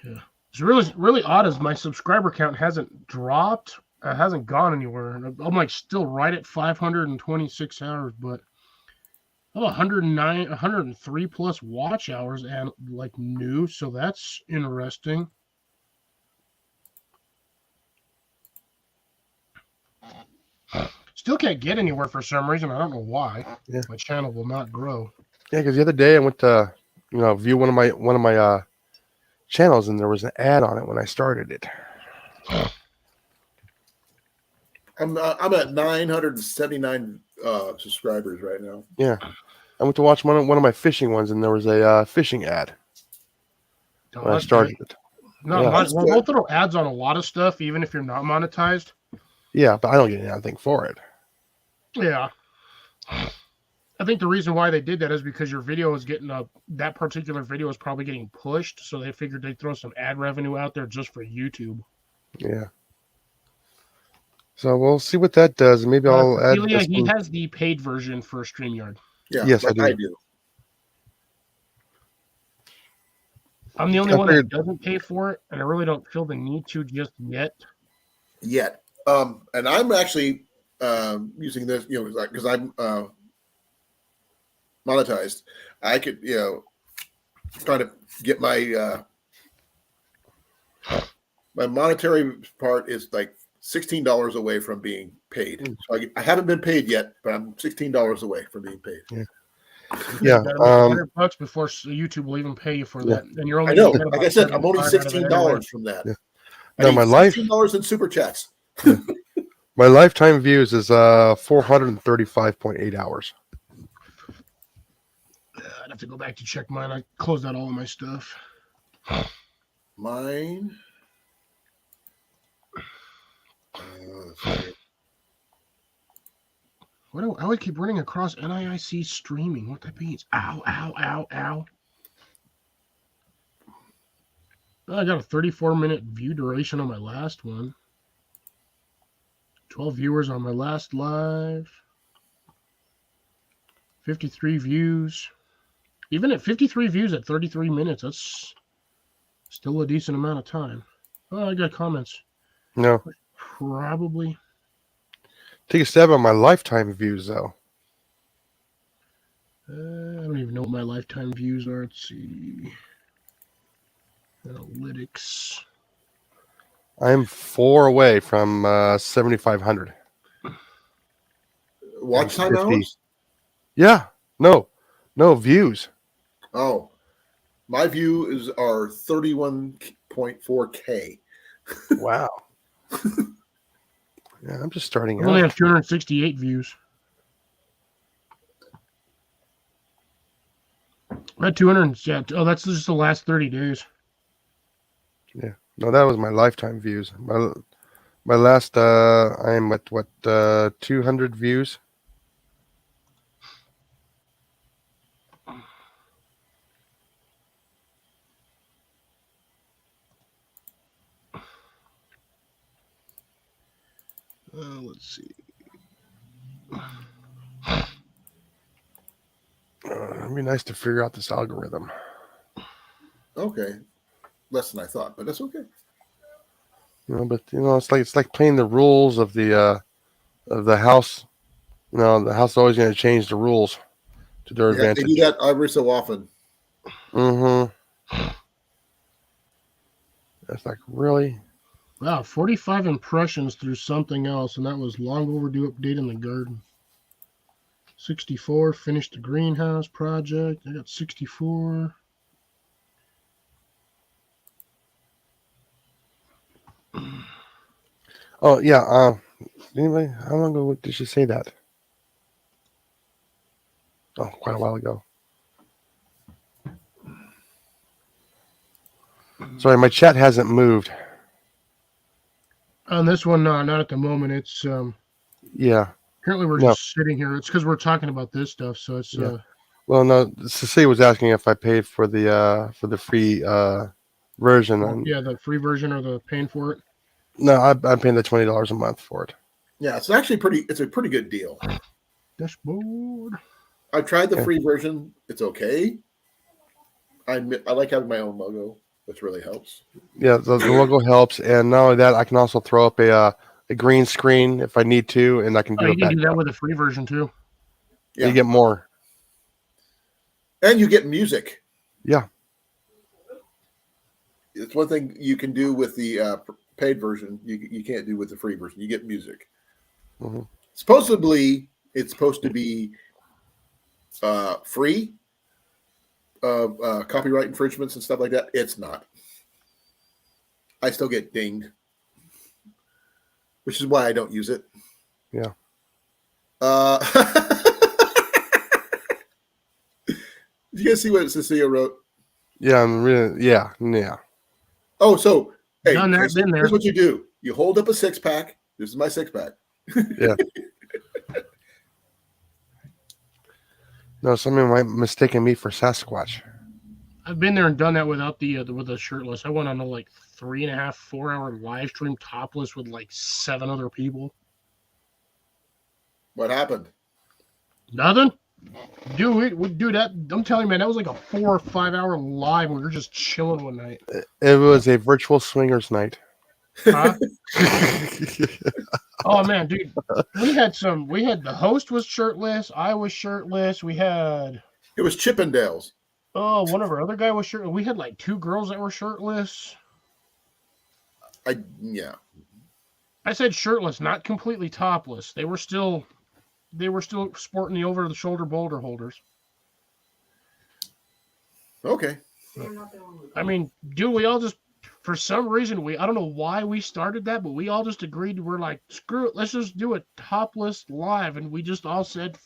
It's really odd as my subscriber count hasn't dropped. Hasn't gone anywhere. I'm like still right at 526 hours, but I have 103 plus watch hours and like new, so that's interesting. Still can't get anywhere for some reason. I don't know why. Yeah. My channel will not grow. Yeah, because the other day I went to, view one of my channels, and there was an ad on it when I started it. I'm at 979 subscribers right now. Yeah, I went to watch one of my fishing ones, and there was a fishing ad Oh, when I that's started great. it. No, Yeah. well, we'll throw ads on a lot of stuff, even if you're not monetized. Yeah, but I don't get anything for it. Yeah. I think the reason why they did that is because your video is getting that particular video is probably getting pushed, so they figured they'd throw some ad revenue out there just for YouTube. Yeah. So we'll see what that does. Maybe I'll add. Celia, this he one. has the paid version for StreamYard. Yeah, Yes, I like do. I do. I'm the only I one that figured- doesn't pay for it, and I really don't feel the need to just yet. Yet. And I'm actually using this, because I'm monetized. I could, try to get my my monetary part is like $16 away from being paid. So I haven't been paid yet, but I'm $16 away from being paid. Yeah. You gotta make $100 before YouTube will even pay you for that. And you're only I know. gonna get Like about I said, I'm only 75 out of it $16 anyway. from that. Yeah. I No, need my life- $16 in super chats. My lifetime views is 435.8 hours. I'd have to go back to check mine. I closed out all of my stuff. Mine. Why do I always keep running across NIIC streaming? What that means? Ow, ow, ow, ow. I got a 34-minute view duration on my last one. 12 viewers on my last live. 53 views. Even at 53 views at 33 minutes, that's still a decent amount of time. Oh, I got comments. No, Probably. take a stab on my lifetime views though. I don't even know what my lifetime views are. Let's see. Analytics. I'm 4 away from 7,500. Watch time 50. hours? Yeah, no views. Oh, my views are 31.4K. Wow. Yeah, I'm just starting I only out. have 268 views. I had 200. Yeah. Oh, that's just the last 30 days. No, that was my lifetime views. My last I'm at 200 views. Let's see. It'd be nice to figure out this algorithm. Okay. Less than I thought, but that's okay. But it's like playing the rules of the house. The house is always going to change the rules to their Yeah, they advantage. do that every so often. Mm-hmm. That's like, really? Wow, 45 impressions through something else, and that was long overdue update in the garden. 64, finished the greenhouse project. I got 64. Oh yeah. Anyway, how long ago did she say that? Oh, quite a while ago. Sorry, my chat hasn't moved. On this one, no, not at the moment. It's Yeah. currently we're No. just sitting here. It's because we're talking about this stuff, so it's Yeah. Well, no, Cecilia was asking if I paid for the free version. And yeah, the free version or the paying for it. no, I'm paying the $20 a month for it. Yeah, it's actually pretty. It's a pretty good deal. Dashboard. I tried the Yeah. free version. It's okay. I like having my own logo, which really helps. Yeah, the logo helps, and not only that, I can also throw up a green screen if I need to, and I can Oh, do you can it do that back. with the free version too. Yeah. You get more. And you get music. Yeah. It's one thing you can do with the paid version. You can't do with the free version. You get music. Mhm. Supposedly, it's supposed to be free of copyright infringements and stuff like that. It's not. I still get dinged, which is why I don't use it. Yeah. Did you guys see what Cecilia wrote? Yeah, I'm really. Yeah. Oh, so hey, Done that, been there. here's what you do: you hold up a 6-pack. This is my 6-pack. No, somebody might mistaken me for Sasquatch. I've been there and done that without with the shirtless. I went on a like 3.5, 4 hour live stream topless with like 7 other people. What happened? Nothing. Dude, we do that. I'm telling you, man, that was like a 4 or 5 hour live. We were just chilling one night. It was a virtual swingers night. Huh? Oh man, dude, we had the host was shirtless. I was shirtless. We had It was Chippendales. one of our other guy was shirtless. We had like 2 girls that were shirtless. Yeah. I said shirtless, not completely topless. They were still sporting the over the shoulder boulder holders. Okay. I mean, dude, we all just for some reason I don't know why we started that, but we all just agreed. We're like, screw it, let's just do a topless live, and we just all said,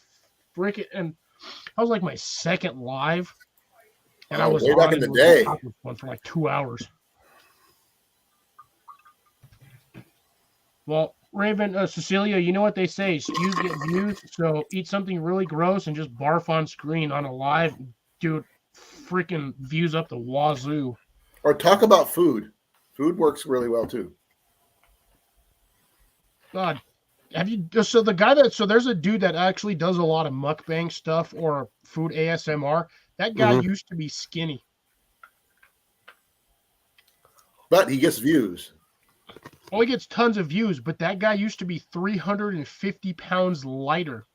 frick it. And I was like my second live, and I was way back on in the it, day. topless one for like 2 hours. Well, Raven, Cecilia, you know what they say: SKUs get views. So eat something really gross and just barf on screen on a live, dude. Freaking views up the wazoo. Or talk about food. Food works really well too. God, have you? So there's a dude that actually does a lot of mukbang stuff or food ASMR. That guy Mhm. used to be skinny. But he gets views. Oh, he gets tons of views, but that guy used to be 350 pounds lighter.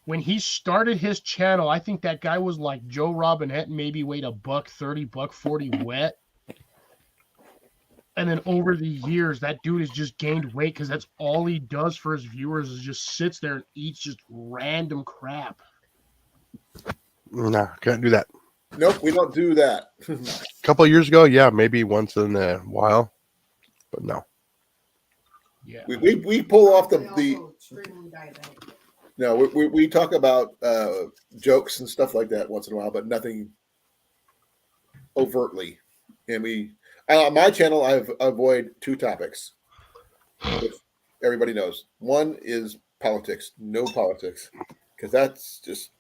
When he started his channel, I think that guy was like Joe Robinette, maybe weighed $130, $140 wet. And then over the years, that dude has just gained weight because that's all he does for his viewers is just sits there and eats just random crap. Nah, can't do that. Nope, we don't do that. A couple of years ago, yeah, maybe once in a while, but no. Yeah. we pull off the Extremely diabetic. no, we talk about jokes and stuff like that once in a while, but nothing overtly. And on my channel, I avoid 2 topics, which everybody knows. One is politics, no politics, because that's just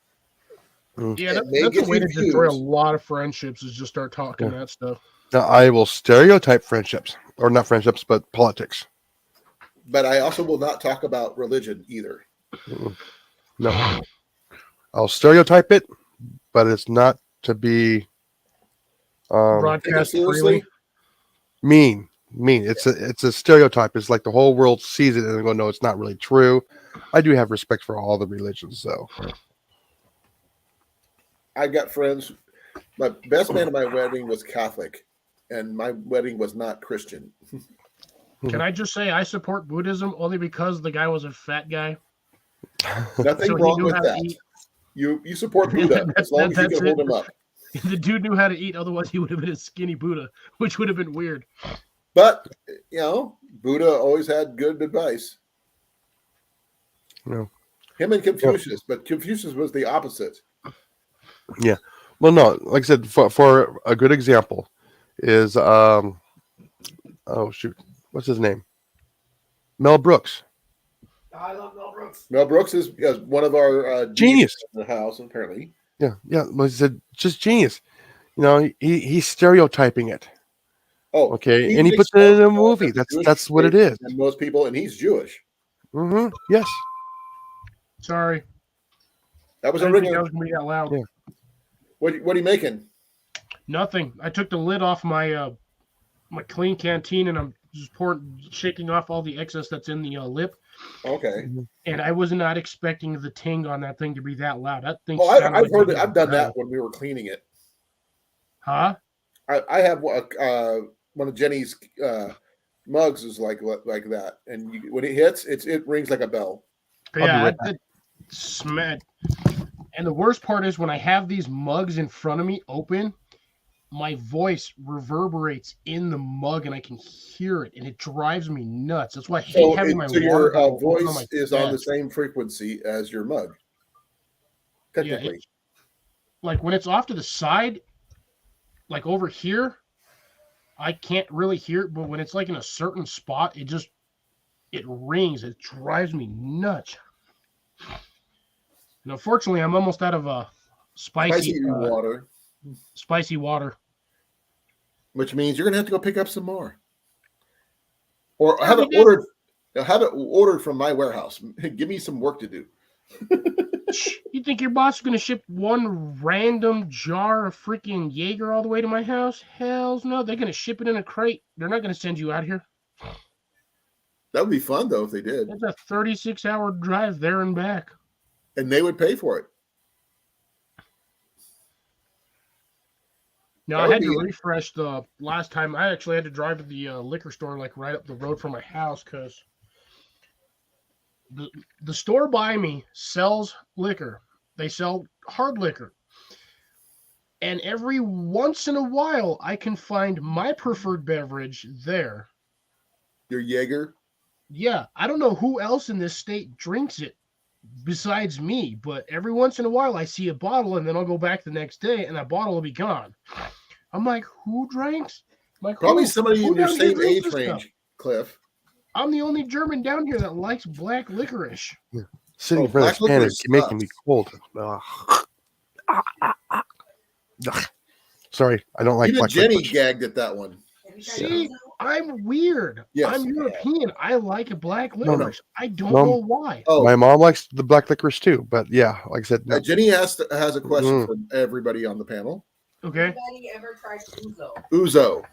Yeah, it may that's get a way you to destroy a views. lot of friendships is just start talking Yeah. that stuff. Now, I will stereotype friendships, or not friendships, but politics. But I also will not talk about religion either. No, I'll stereotype it, but it's not to be Broadcast freely. mean. It's a stereotype. It's like the whole world sees it and they go, no, it's not really true. I do have respect for all the religions, though. I got friends. My best man at my wedding was Catholic, and my wedding was not Christian. Can I just say I support Buddhism only because the guy was a fat guy? Nothing So he wrong knew with how to that. eat. You support Buddha as long as you That's can hold it. him up. The dude knew how to eat, otherwise he would have been a skinny Buddha, which would have been weird. But Buddha always had good advice. Yeah. Him and Confucius, but Confucius was the opposite. Well, no, like I said, for a good example is oh shoot, what's his name? Mel Brooks. I love Mel Brooks. Mel Brooks is one of our Genius. in the house, apparently. Yeah. Well, he said just genius. He's stereotyping it. Oh, Okay, and he puts it in a movie. That's what it is. And most people, and he's Jewish. Yes. Sorry. That was I a didn't think regular. that was gonna be that loud. Yeah. What are you making? Nothing. I took the lid off my my clean canteen and I'm just shaking off all the excess that's in the lip. Okay. And I was not expecting the ting on that thing to be that loud. That thing. Oh, sounded I've like heard it it. was I've done loud. that when we were cleaning it. Huh? I have one of Jenny's mugs is like that, and when it hits, it rings like a bell. be Yeah, right it smacked. And the worst part is when I have these mugs in front of me open, my voice reverberates in the mug and I can hear it, and it drives me nuts. That's why I hate having my water your bottle open voice my is on the desk. same frequency as your mug. Yeah, Technically, like when it's off to the side, like over here, I can't really hear it, but when it's like in a certain spot, it rings. It drives me nuts. And unfortunately, I'm almost out of spicy water, water. which means you're gonna have to go pick up some more, or Yeah, have we it did. ordered. Have it ordered from my warehouse. Give me some work to do. You think your boss is going to ship one random jar of freaking Jaeger all the way to my house? Hells no. They're going to ship it in a crate. They're not going to send you out here. That would be fun though if they did, It's a 36-hour drive there and back. and they would pay for it. Now, That I would had to be- refresh the last time. I actually had to drive to the liquor store like right up the road from my house because the store by me sells liquor. They sell hard liquor. And every once in a while, I can find my preferred beverage there. Your Jaeger. Yeah, I don't know who else in this state drinks it besides me, but every once in a while I see a bottle and then I'll go back the next day and that bottle will be gone. I'm like, who drinks? I'm like, Probably who- somebody who in your down here same drinks age this range, stuff? Cliff. I'm the only German down here that likes black licorice. Sitting Oh, in front of black this can licorice is making me sucks. cold. Ugh. Sorry, I don't like Even black Jenny licorice. gagged at that one. Have you tried See, Ouzo? I'm weird. Yes. I'm European. I like a black No, no. licorice. I don't No. know why. Oh, My mom likes the black licorice too, but yeah, like I said, no. Jenny has a question Mm. for everybody on the panel. Okay. Anybody ever tried Ouzo? Uzo.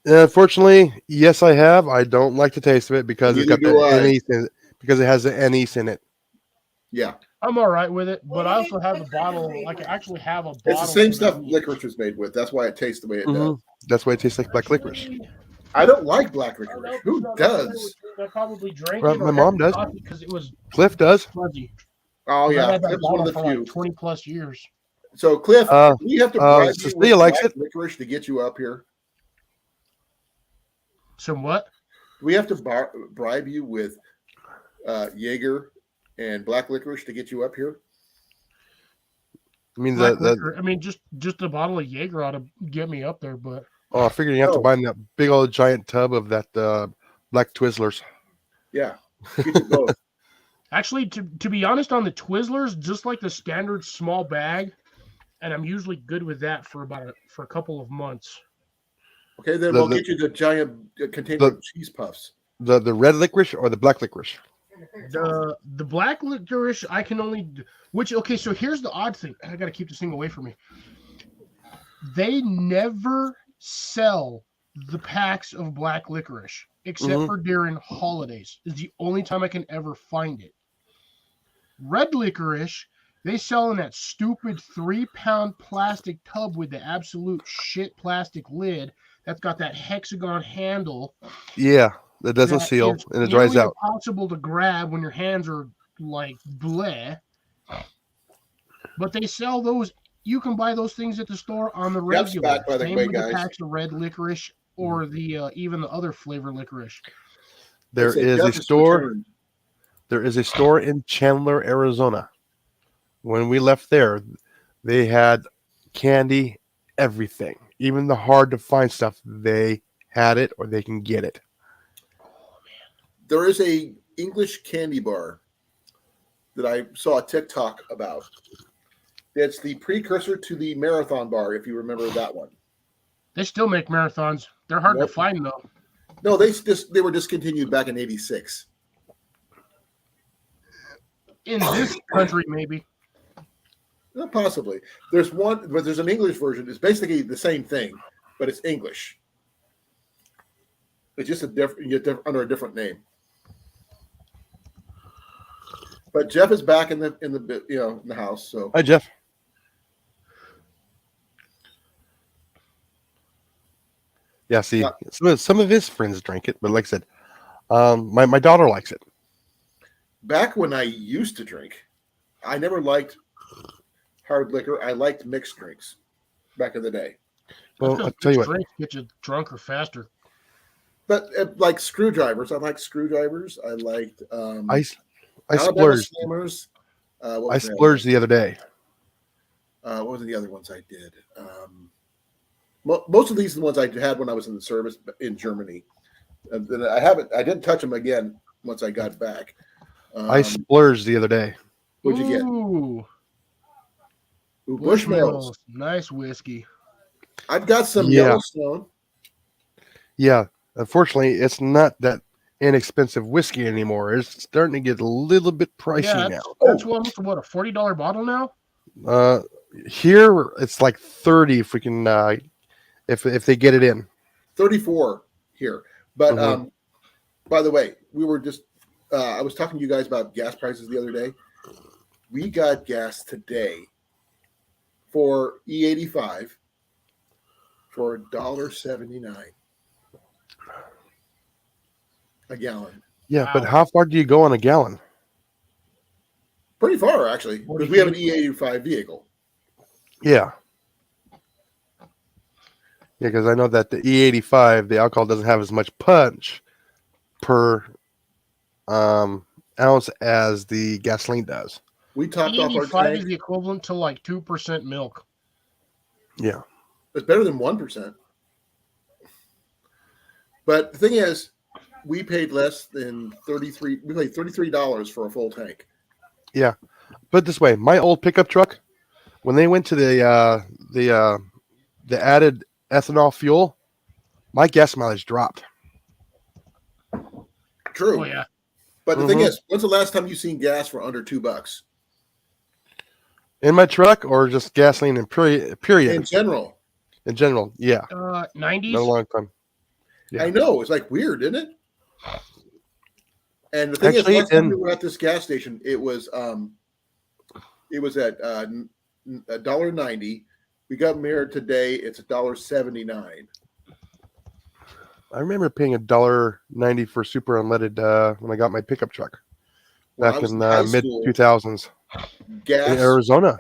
Unfortunately, yes, I have. I don't like the taste of it because it's got Neither the do I. anise in it. Because it has the anise in it. Yeah, I'm all right with it, but Well, I also have a licorice bottle. is Like I made actually have a bottle. it's the same of stuff anise. licorice was made with. That's why it tastes the way it does. Mhm. That's why it tastes like black licorice. I don't like black I don't know, licorice. Who no, does? I probably drank Well, it. my mom does. Because it was Cliff does. fuzzy. Oh I yeah, had that Cliff's one bottle of the for few. like 20 plus years. So Cliff, we have to bribe you Cecilia with likes black it. licorice to get you up here. So what? We have to bribe you with Jaeger and black licorice to get you up here. I mean, Black liquor. I mean, just a bottle of Jaeger ought to get me up there, but oh, I figured you have to No. buy that big old giant tub of that black Twizzlers. Yeah, get you both. actually, to be honest, on the Twizzlers, just like the standard small bag, and I'm usually good with that for a couple of months. Okay, then The- we'll the- get you the giant container of cheese puffs. The red licorice or the black licorice? The black licorice I can only okay, so here's the odd thing. I gotta keep this thing away from me. They never sell the packs of black licorice except Mhm. for during holidays. Is the only time I can ever find it. Red licorice, they sell in that stupid 3-pound plastic tub with the absolute shit plastic lid that's got that hexagon handle. Yeah, that doesn't that seal is and it dries nearly out. impossible to grab when your hands are like bleh. But they sell those. You can buy those things at the store on the Jeff's regular. back, by the Same way, with the guys. packs of red licorice or the even the other flavor licorice. There Say is Jeff a has store. returned. There is a store in Chandler, Arizona. When we left there, they had candy, everything, even the hard to find stuff. They had it, or they can get it. There is a English candy bar that I saw a TikTok about. It's the precursor to the marathon bar, if you remember that one. They still make marathons. They're hard Nope. to find though. No, they were discontinued back in '86. In this country, maybe. Possibly. There's one, but there's an English version. It's basically the same thing, but it's English. It's just under a different name. But Jeff is back in the house. So Hi, Jeff. Yeah, see, some of his friends drink it, but like I said, my daughter likes it. back when I used to drink, I never liked hard liquor. I liked mixed drinks back in the day. Well, I'll tell you what. Drinks get you drunker faster. But like screwdrivers, I liked screwdrivers. I liked I Alabama splurged. Slammers. I splurged the other day. What was the other ones I did? Most of these are the ones I had when I was in the service in Germany. And I didn't touch them again once I got back. I splurged the other day. What'd you get? Ooh, Bushmills. Nice whiskey. I've got some Yeah. Yellowstone. Yeah, unfortunately, it's not that inexpensive whiskey anymore. It's starting to get a little bit pricey Yeah, now. that's what a $40 bottle now. Here it's like 30 if we can, if they get it in. 34 here. But Mhm. by the way, we were just I was talking to you guys about gas prices the other day. We got gas today for E85 for $1.79 a gallon. Yeah, but Wow. how far do you go on a gallon? Pretty far actually, because we have an E85 vehicle. Yeah. Yeah, because I know that the E85, the alcohol doesn't have as much punch per ounce as the gasoline does. We topped off our 85 is tank. the equivalent to like 2% milk. Yeah. It's better than 1%. But the thing is, we paid less than $33. We paid $33 for a full tank. Put it this way, my old pickup truck, when they went to the added ethanol fuel, my gas mileage dropped. True. Oh yeah. But the thing Mhm. is, when's the last time you seen gas for under $2? In my truck or just gasoline in period In general. in general? Yeah, 90s. no long time. Yeah. I know. It's like weird, isn't it? And the thing Actually, is, last time and- we were at this gas station, it was at $1.90. We got married today. It's $1.79. I remember paying $1.90 for super unleaded when I got my pickup truck When I back was in high mid school, 2000s gas. in Arizona.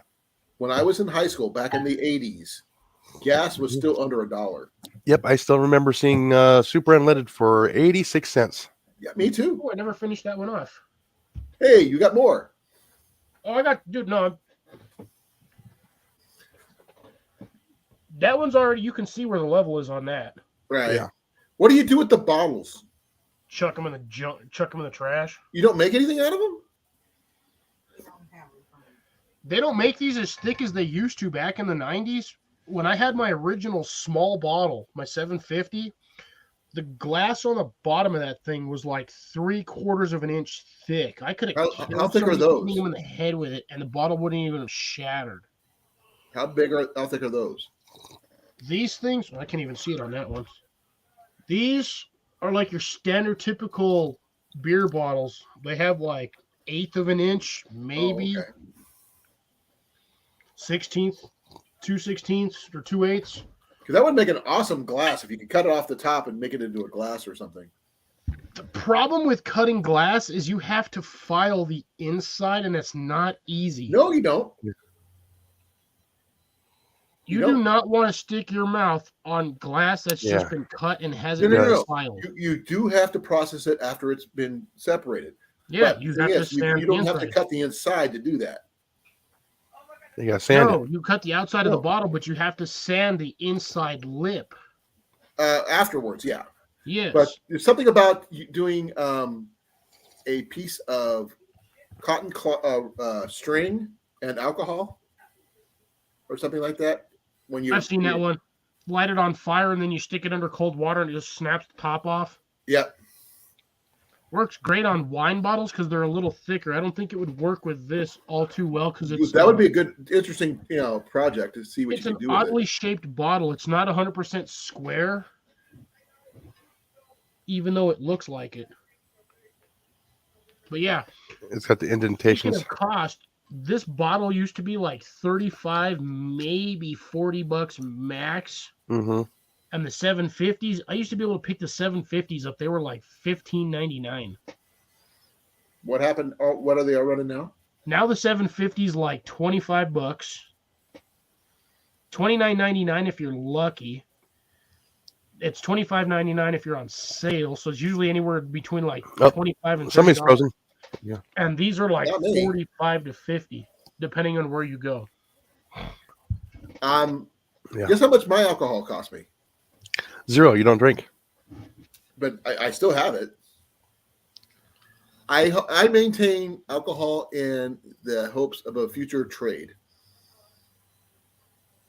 When I was in high school back in the 80s, gas was still under $1. Yep, I still remember seeing super unleaded for 86 cents. Yeah, me too. Oh, I never finished that one off. Hey, you got more. Oh, I got, dude, no. That one's already, you can see where the level is on that. Right. Yeah. What do you do with the bottles? Chuck them in the chuck them in the trash. You don't make anything out of them? They don't make these as thick as they used to back in the 90s. When I had my original small bottle, my 750, the glass on the bottom of that thing was like 3/4 of an inch thick. I could have How thick are those? him in the head with it, and the bottle wouldn't even have shattered. How thick are those? These things, I can't even see it on that one. These are like your standard typical beer bottles. They have like 1/8 of an inch, maybe Oh, okay. 16th, 2/16 or 2/8. Because that would make an awesome glass if you could cut it off the top and make it into a glass or something. The problem with cutting glass is you have to file the inside, and it's not easy. No, you don't. You you do don't. not want to stick your mouth on glass that's just Yeah. been cut and hasn't No, been no. filed. You do have to process it after it's been separated. Yeah, But you the have thing to is, sand you the don't have to inside. cut the inside to do that. You got sanded. No, you cut the outside of the No. bottle, but you have to sand the inside lip. Afterwards, yeah. Yes. But there's something about you doing a piece of cotton string and alcohol or something like that. When you, I've seen that one. light it on fire and then you stick it under cold water and it just snaps the top off. Yep. Works great on wine bottles because they're a little thicker. I don't think it would work with this all too well because it's That would be a good, interesting, project to see what it's you an can do with oddly it. shaped bottle. It's not 100% square, even though it looks like it. But yeah, It's got the speaking indentations. of cost, this bottle used to be like 35, maybe $40 max. Mm-hmm. And the 750s, I used to be able to pick the 750s up. They were like $15.99. What happened? Oh, what are they all running now? Now the 750s like $25, $29.99 if you're lucky. It's $25.99 if you're on sale. So it's usually anywhere between like Oh, 25 and Somebody's $30. frozen. And these are like Not me. 45 to 50, depending on where you go. Yeah. Guess how much my alcohol cost me? 0. You don't drink. But I still have it. I maintain alcohol in the hopes of a future trade.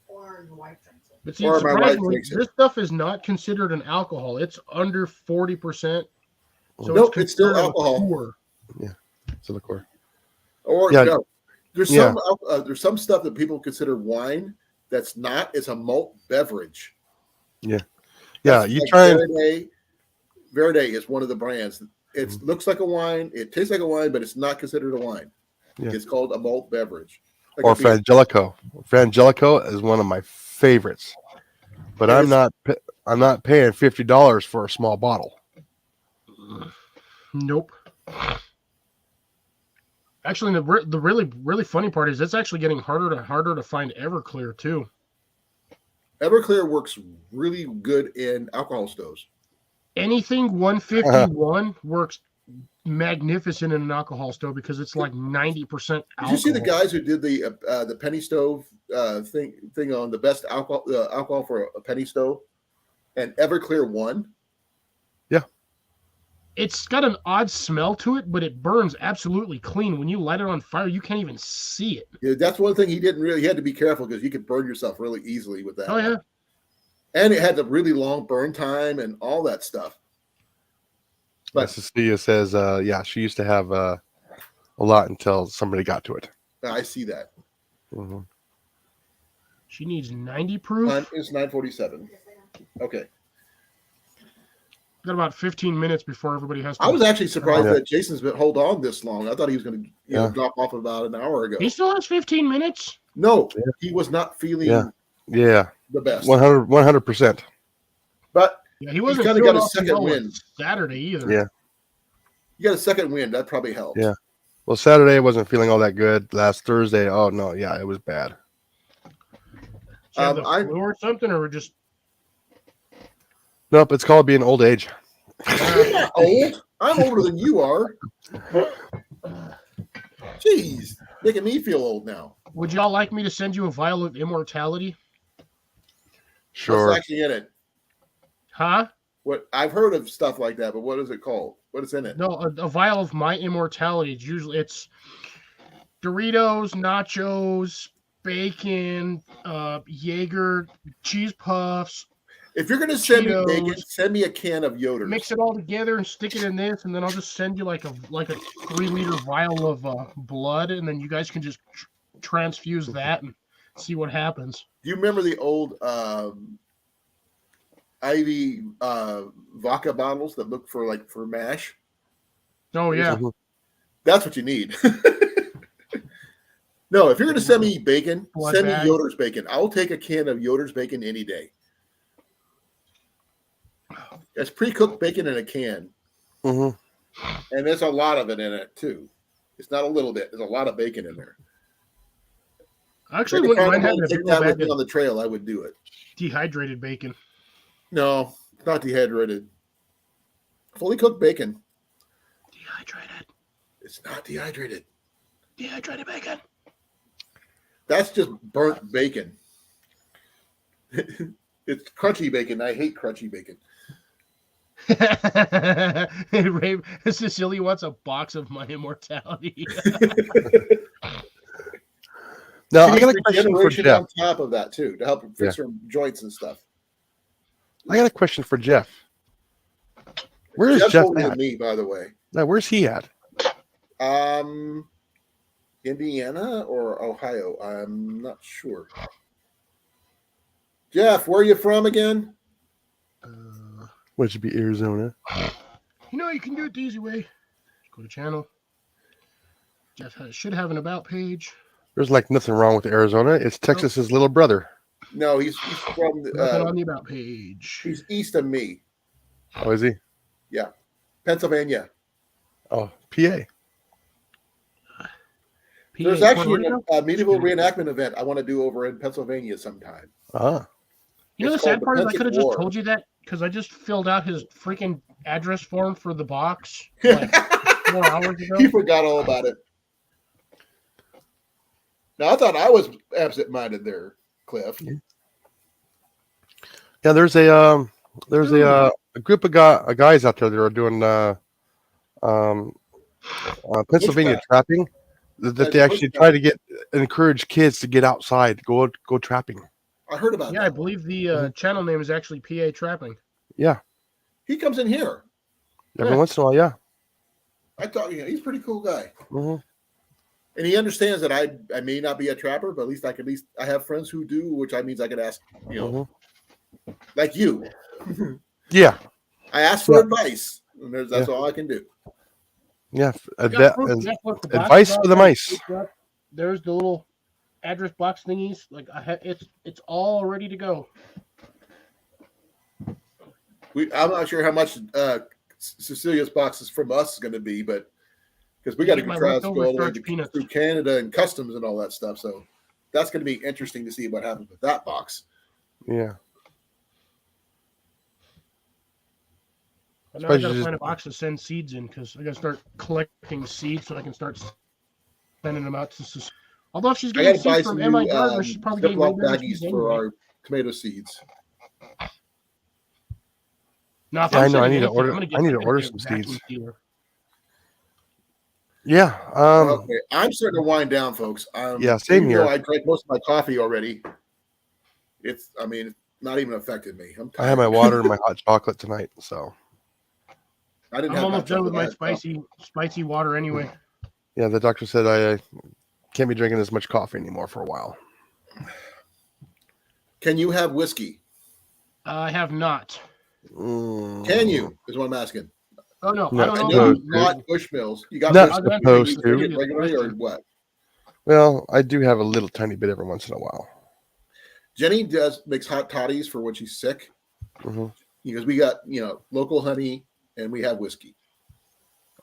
Or your wife drinks it. But see, Or my wife surprisingly, drinks it. this stuff is not considered an alcohol. It's under 40%. So Nope, it's still considered a alcohol. liqueur. It's a liqueur. Or Yeah. no, there's Yeah. some stuff that people consider wine that's not. It's a malt beverage. Yeah, That's you like try and Verde is one of the brands. It looks like a wine. It tastes like a wine, but it's not considered a wine. Yeah. It's called a malt beverage. Like or a beer. Frangelico. Frangelico is one of my favorites, but It I'm is- not paying $50 for a small bottle. Nope. Actually, the really funny part is it's actually getting harder to find Everclear too. Everclear works really good in alcohol stoves. Anything 151 works magnificent in an alcohol stove because it's like 90% Did alcohol. you see the guys who did the penny stove thing on the best alcohol for a penny stove? And Everclear won. It's got an odd smell to it, but it burns absolutely clean. When you light it on fire, you can't even see it. Yeah, that's one thing he had to be careful because you could burn yourself really easily with that. Oh yeah. And it had the really long burn time and all that stuff. But- Cecilia says, she used to have a lot until somebody got to it. I see that. Mhm. She needs 90 proof. It's 9:47. Okay. Got about 15 minutes before everybody has to. I was actually surprised Yeah. that Jason's been hold on this long. I thought he was going to Yeah. drop off about an hour ago. He still has 15 minutes. No, he was not feeling Yeah, the best. 100%. But Yeah, he wasn't kinda feeling got a off second until win. Saturday either. Yeah. you got a second win. That probably helped. Yeah. Well, Saturday I wasn't feeling all that good. Last Thursday, oh no, yeah, it was bad. She had the I- flu or something, or just Nope, it's called being old age. You're not old. I'm older than you are. Jeez, making me feel old now. would y'all like me to send you a vial of immortality? Sure. What's actually in it? Huh? What I've heard of stuff like that, but what is it called? What is in it? No, a vial of my immortality. It's Doritos, nachos, bacon, Jaeger, cheese puffs. If you're going to send me Cheetos. bacon, send me a can of Yoder's. Mix it all together and stick it in this, and then I'll just send you like a 3-liter vial of blood, and then you guys can just transfuse that and see what happens. Do you remember the old Ivy vodka bottles that look for mash? Oh yeah, Mhm. That's what you need. No, if you're going to send me bacon, Blood send bag. me Yoder's bacon. I'll take a can of Yoder's bacon any day. It's pre-cooked bacon in a can, Mhm. and there's a lot of it in it too. It's not a little bit. There's a lot of bacon in there. I actually Maybe wouldn't if I mind could having a take big that old with bag me of on the trail, I would do it. dehydrated bacon. No, it's not dehydrated. Fully cooked bacon. Dehydrated It's not dehydrated. bacon. That's just burnt bacon. It's crunchy bacon. I hate crunchy bacon. Cecilia wants a box of my immortality. Now She I got a needs question for regeneration Jeff. on top of that too to help fix her joints and stuff. I got a question for Jeff. Where is Jeff's Jeff older than at? me, by the way. Now, where's he at? Indiana or Ohio? I'm not sure. Jeff, where are you from again? Which would be Arizona. You know, you can do it the easy way. Go to channel. Jeff should have an about page. There's like nothing wrong with Arizona. It's Texas's little brother. No, he's from Nothing on the about page. he's east of me. Oh, is he? Pennsylvania. Oh, PA. There's actually a medieval reenactment event I want to do over in Pennsylvania sometime. Ah. You know, the It's sad called part is I the could have Pensive just War. told you that because I just filled out his freaking address form for the box like 4 hours He ago. forgot all about it. Now I thought I was absent-minded there, Cliff. Yeah, there's a group of guys out there that are doing Pennsylvania Bushcraft. trapping. That That's they actually bushcraft. try to encourage kids to get outside, go trapping. I heard about Yeah, I that. believe the channel name is actually PA Trapping. Yeah, He comes in here. every Yeah. once in a while. Yeah. I thought he's a pretty cool guy. hmm And he understands that I may not be a trapper, but at least I have friends who do, which means I can ask, like you. Yeah. I ask for advice, and that's all I can do. Yeah. Got proof, Jeff, look, the box Advice is for all the done. mice. There's the little address box thingies. Like it's all ready to go. I'm not sure how much Cecilia's box is from us is going to be, but because we got to Get my try to leftover go all the way starch peanuts. through Canada and customs and all that stuff. So that's going to be interesting to see what happens with that box. Yeah. But now I Suppose gotta you just- find a box to send seeds in because I gotta start collecting seeds so I can start sending them out to. Although if she's I getting got to buy seeds some from new MI Gardner, she's probably getting way Ziploc better baggies seeds for anyway. our tomato seeds. Now, if Yeah, I'm I know, I sending need to anything, order- I'm gonna I need to I'm gonna order get a some vacuum seeds. sealer. Yeah. Okay, I'm starting to wind down, folks. Yeah, same even though here. I drank most of my coffee already. It's not even affected me. I'm I had my tired. water and my hot chocolate tonight, so I didn't I'm have almost hot done with my chocolate. I had spicy water anyway. yeah. The doctor said I can't be drinking as much coffee anymore for a while. Can you have whiskey? I have not. Can you? Is what I'm asking. Oh no, No, I don't I know. know Supposed you to. bought Bushmills. You got Not Bushmills. supposed Do you drink to. it regularly or what? Well, I do have a little tiny bit every once in a while. Jenny makes hot toddies for when she's sick hmm because we got local honey and we have whiskey.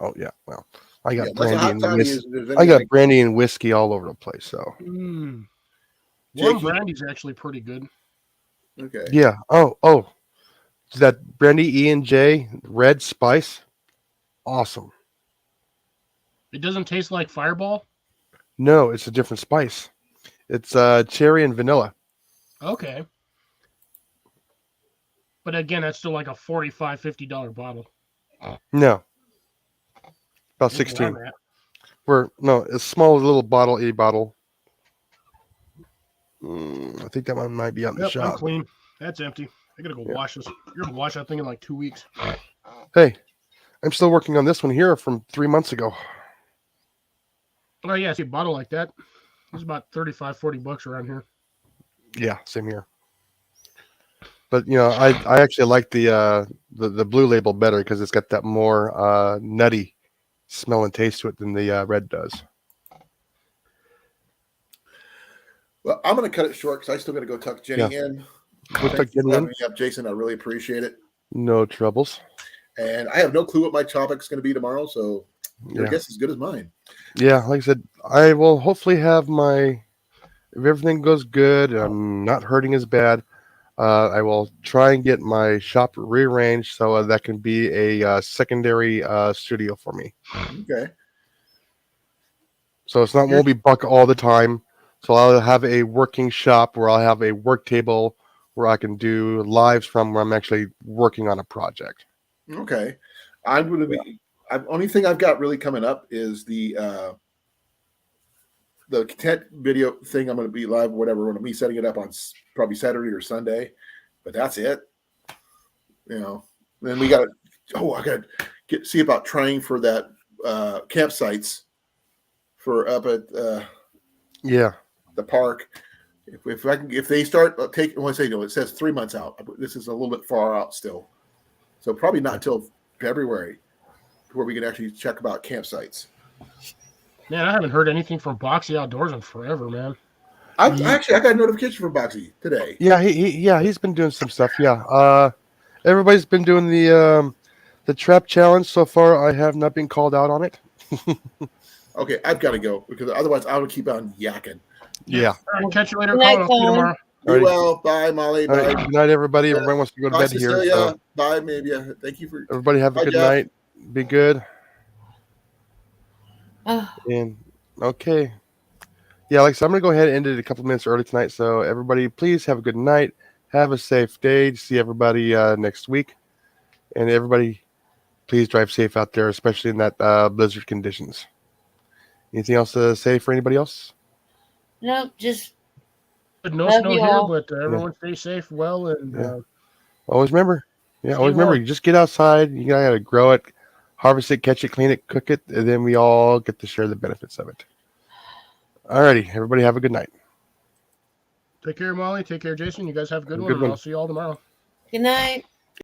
Oh yeah. Well, I got Yeah, that's a brandy hot and toddy. whiskey. Is I got brandy and whiskey all over the place. So Mm. Jakey? Warm brandy's actually pretty good. okay. yeah. Oh. That brandy E&J red spice, awesome. It doesn't taste like Fireball. No, it's a different spice. It's cherry and vanilla. Okay. But again, that's still like a $45, $50 bottle. No, about That's where 16. I'm at. No, a small little bottle, a bottle. I think that one might be out in the Yep, I'm shop. clean. That's empty. I gotta go wash this. You're gonna wash that thing in like 2 weeks. Hey, I'm still working on this one here from 3 months ago. Oh yeah, see a bottle like that. It's about $35-$40 around here. Yeah, same here. But I actually like the blue label better because it's got that more nutty smell and taste to it than the red does. Well, I'm going to cut it short because I still got to go tuck Jenny in. We'll tuck Thanks for Jenny in. having me up, Jason. I really appreciate it. No troubles. And I have no clue what my topic's going to be tomorrow, so your Yeah. guess is as good as mine. Yeah, like I said, I will hopefully have if everything goes good and I'm not hurting as bad, I will try and get my shop rearranged so that can be a secondary studio for me. Okay. So won't be buck all the time. So I'll have a working shop where I'll have a work table where I can do lives from where I'm actually working on a project. Okay. I'm going to be. Only thing I've got really coming up is the content video thing. I'm going to be live, whatever. I'm going to be setting it up on probably Saturday or Sunday, but that's it. you know. Then we got I got to see about trying for that campsites for up at Yeah. the park. If they start taking, when I say no, it says 3 months out. This is a little bit far out still, so probably not until February where we can actually check about campsites. Man, I haven't heard anything from Boxy Outdoors in forever, man. I got a notification from Boxy today. Yeah, he's been doing some stuff. Yeah. Everybody's been doing the trap challenge so far. I have not been called out on it. Okay, I've got to go because otherwise I would keep on yakking. Yeah. All right, catch you later, Good night, Colin. I'll see you Colin. tomorrow. Be Alrighty. well. Bye, Molly. All Bye. right. Good night, everybody. Everybody wants to go to Bye, bed here. Cecilia. So Bye, maybe. Thank you for. everybody have a Bye, good Jeff. night. Be good. Oh, And okay. Yeah, like I said, I'm gonna go ahead and end it a couple minutes early tonight. So everybody, please have a good night. Have a safe day. See everybody next week. And everybody, please drive safe out there, especially in that blizzard conditions. Anything else to say for anybody else? no, just No Love snow you here, all. but everyone stay safe, well, and Yeah. Always remember. Yeah, Stay always remember. warm. You just get outside. You gotta grow it, harvest it, catch it, clean it, cook it, and then we all get to share the benefits of it. Alrighty, everybody have a good night. take care, Molly. Take care, Jason. You guys have a good Have a one, good and one. I'll see you all tomorrow. good night.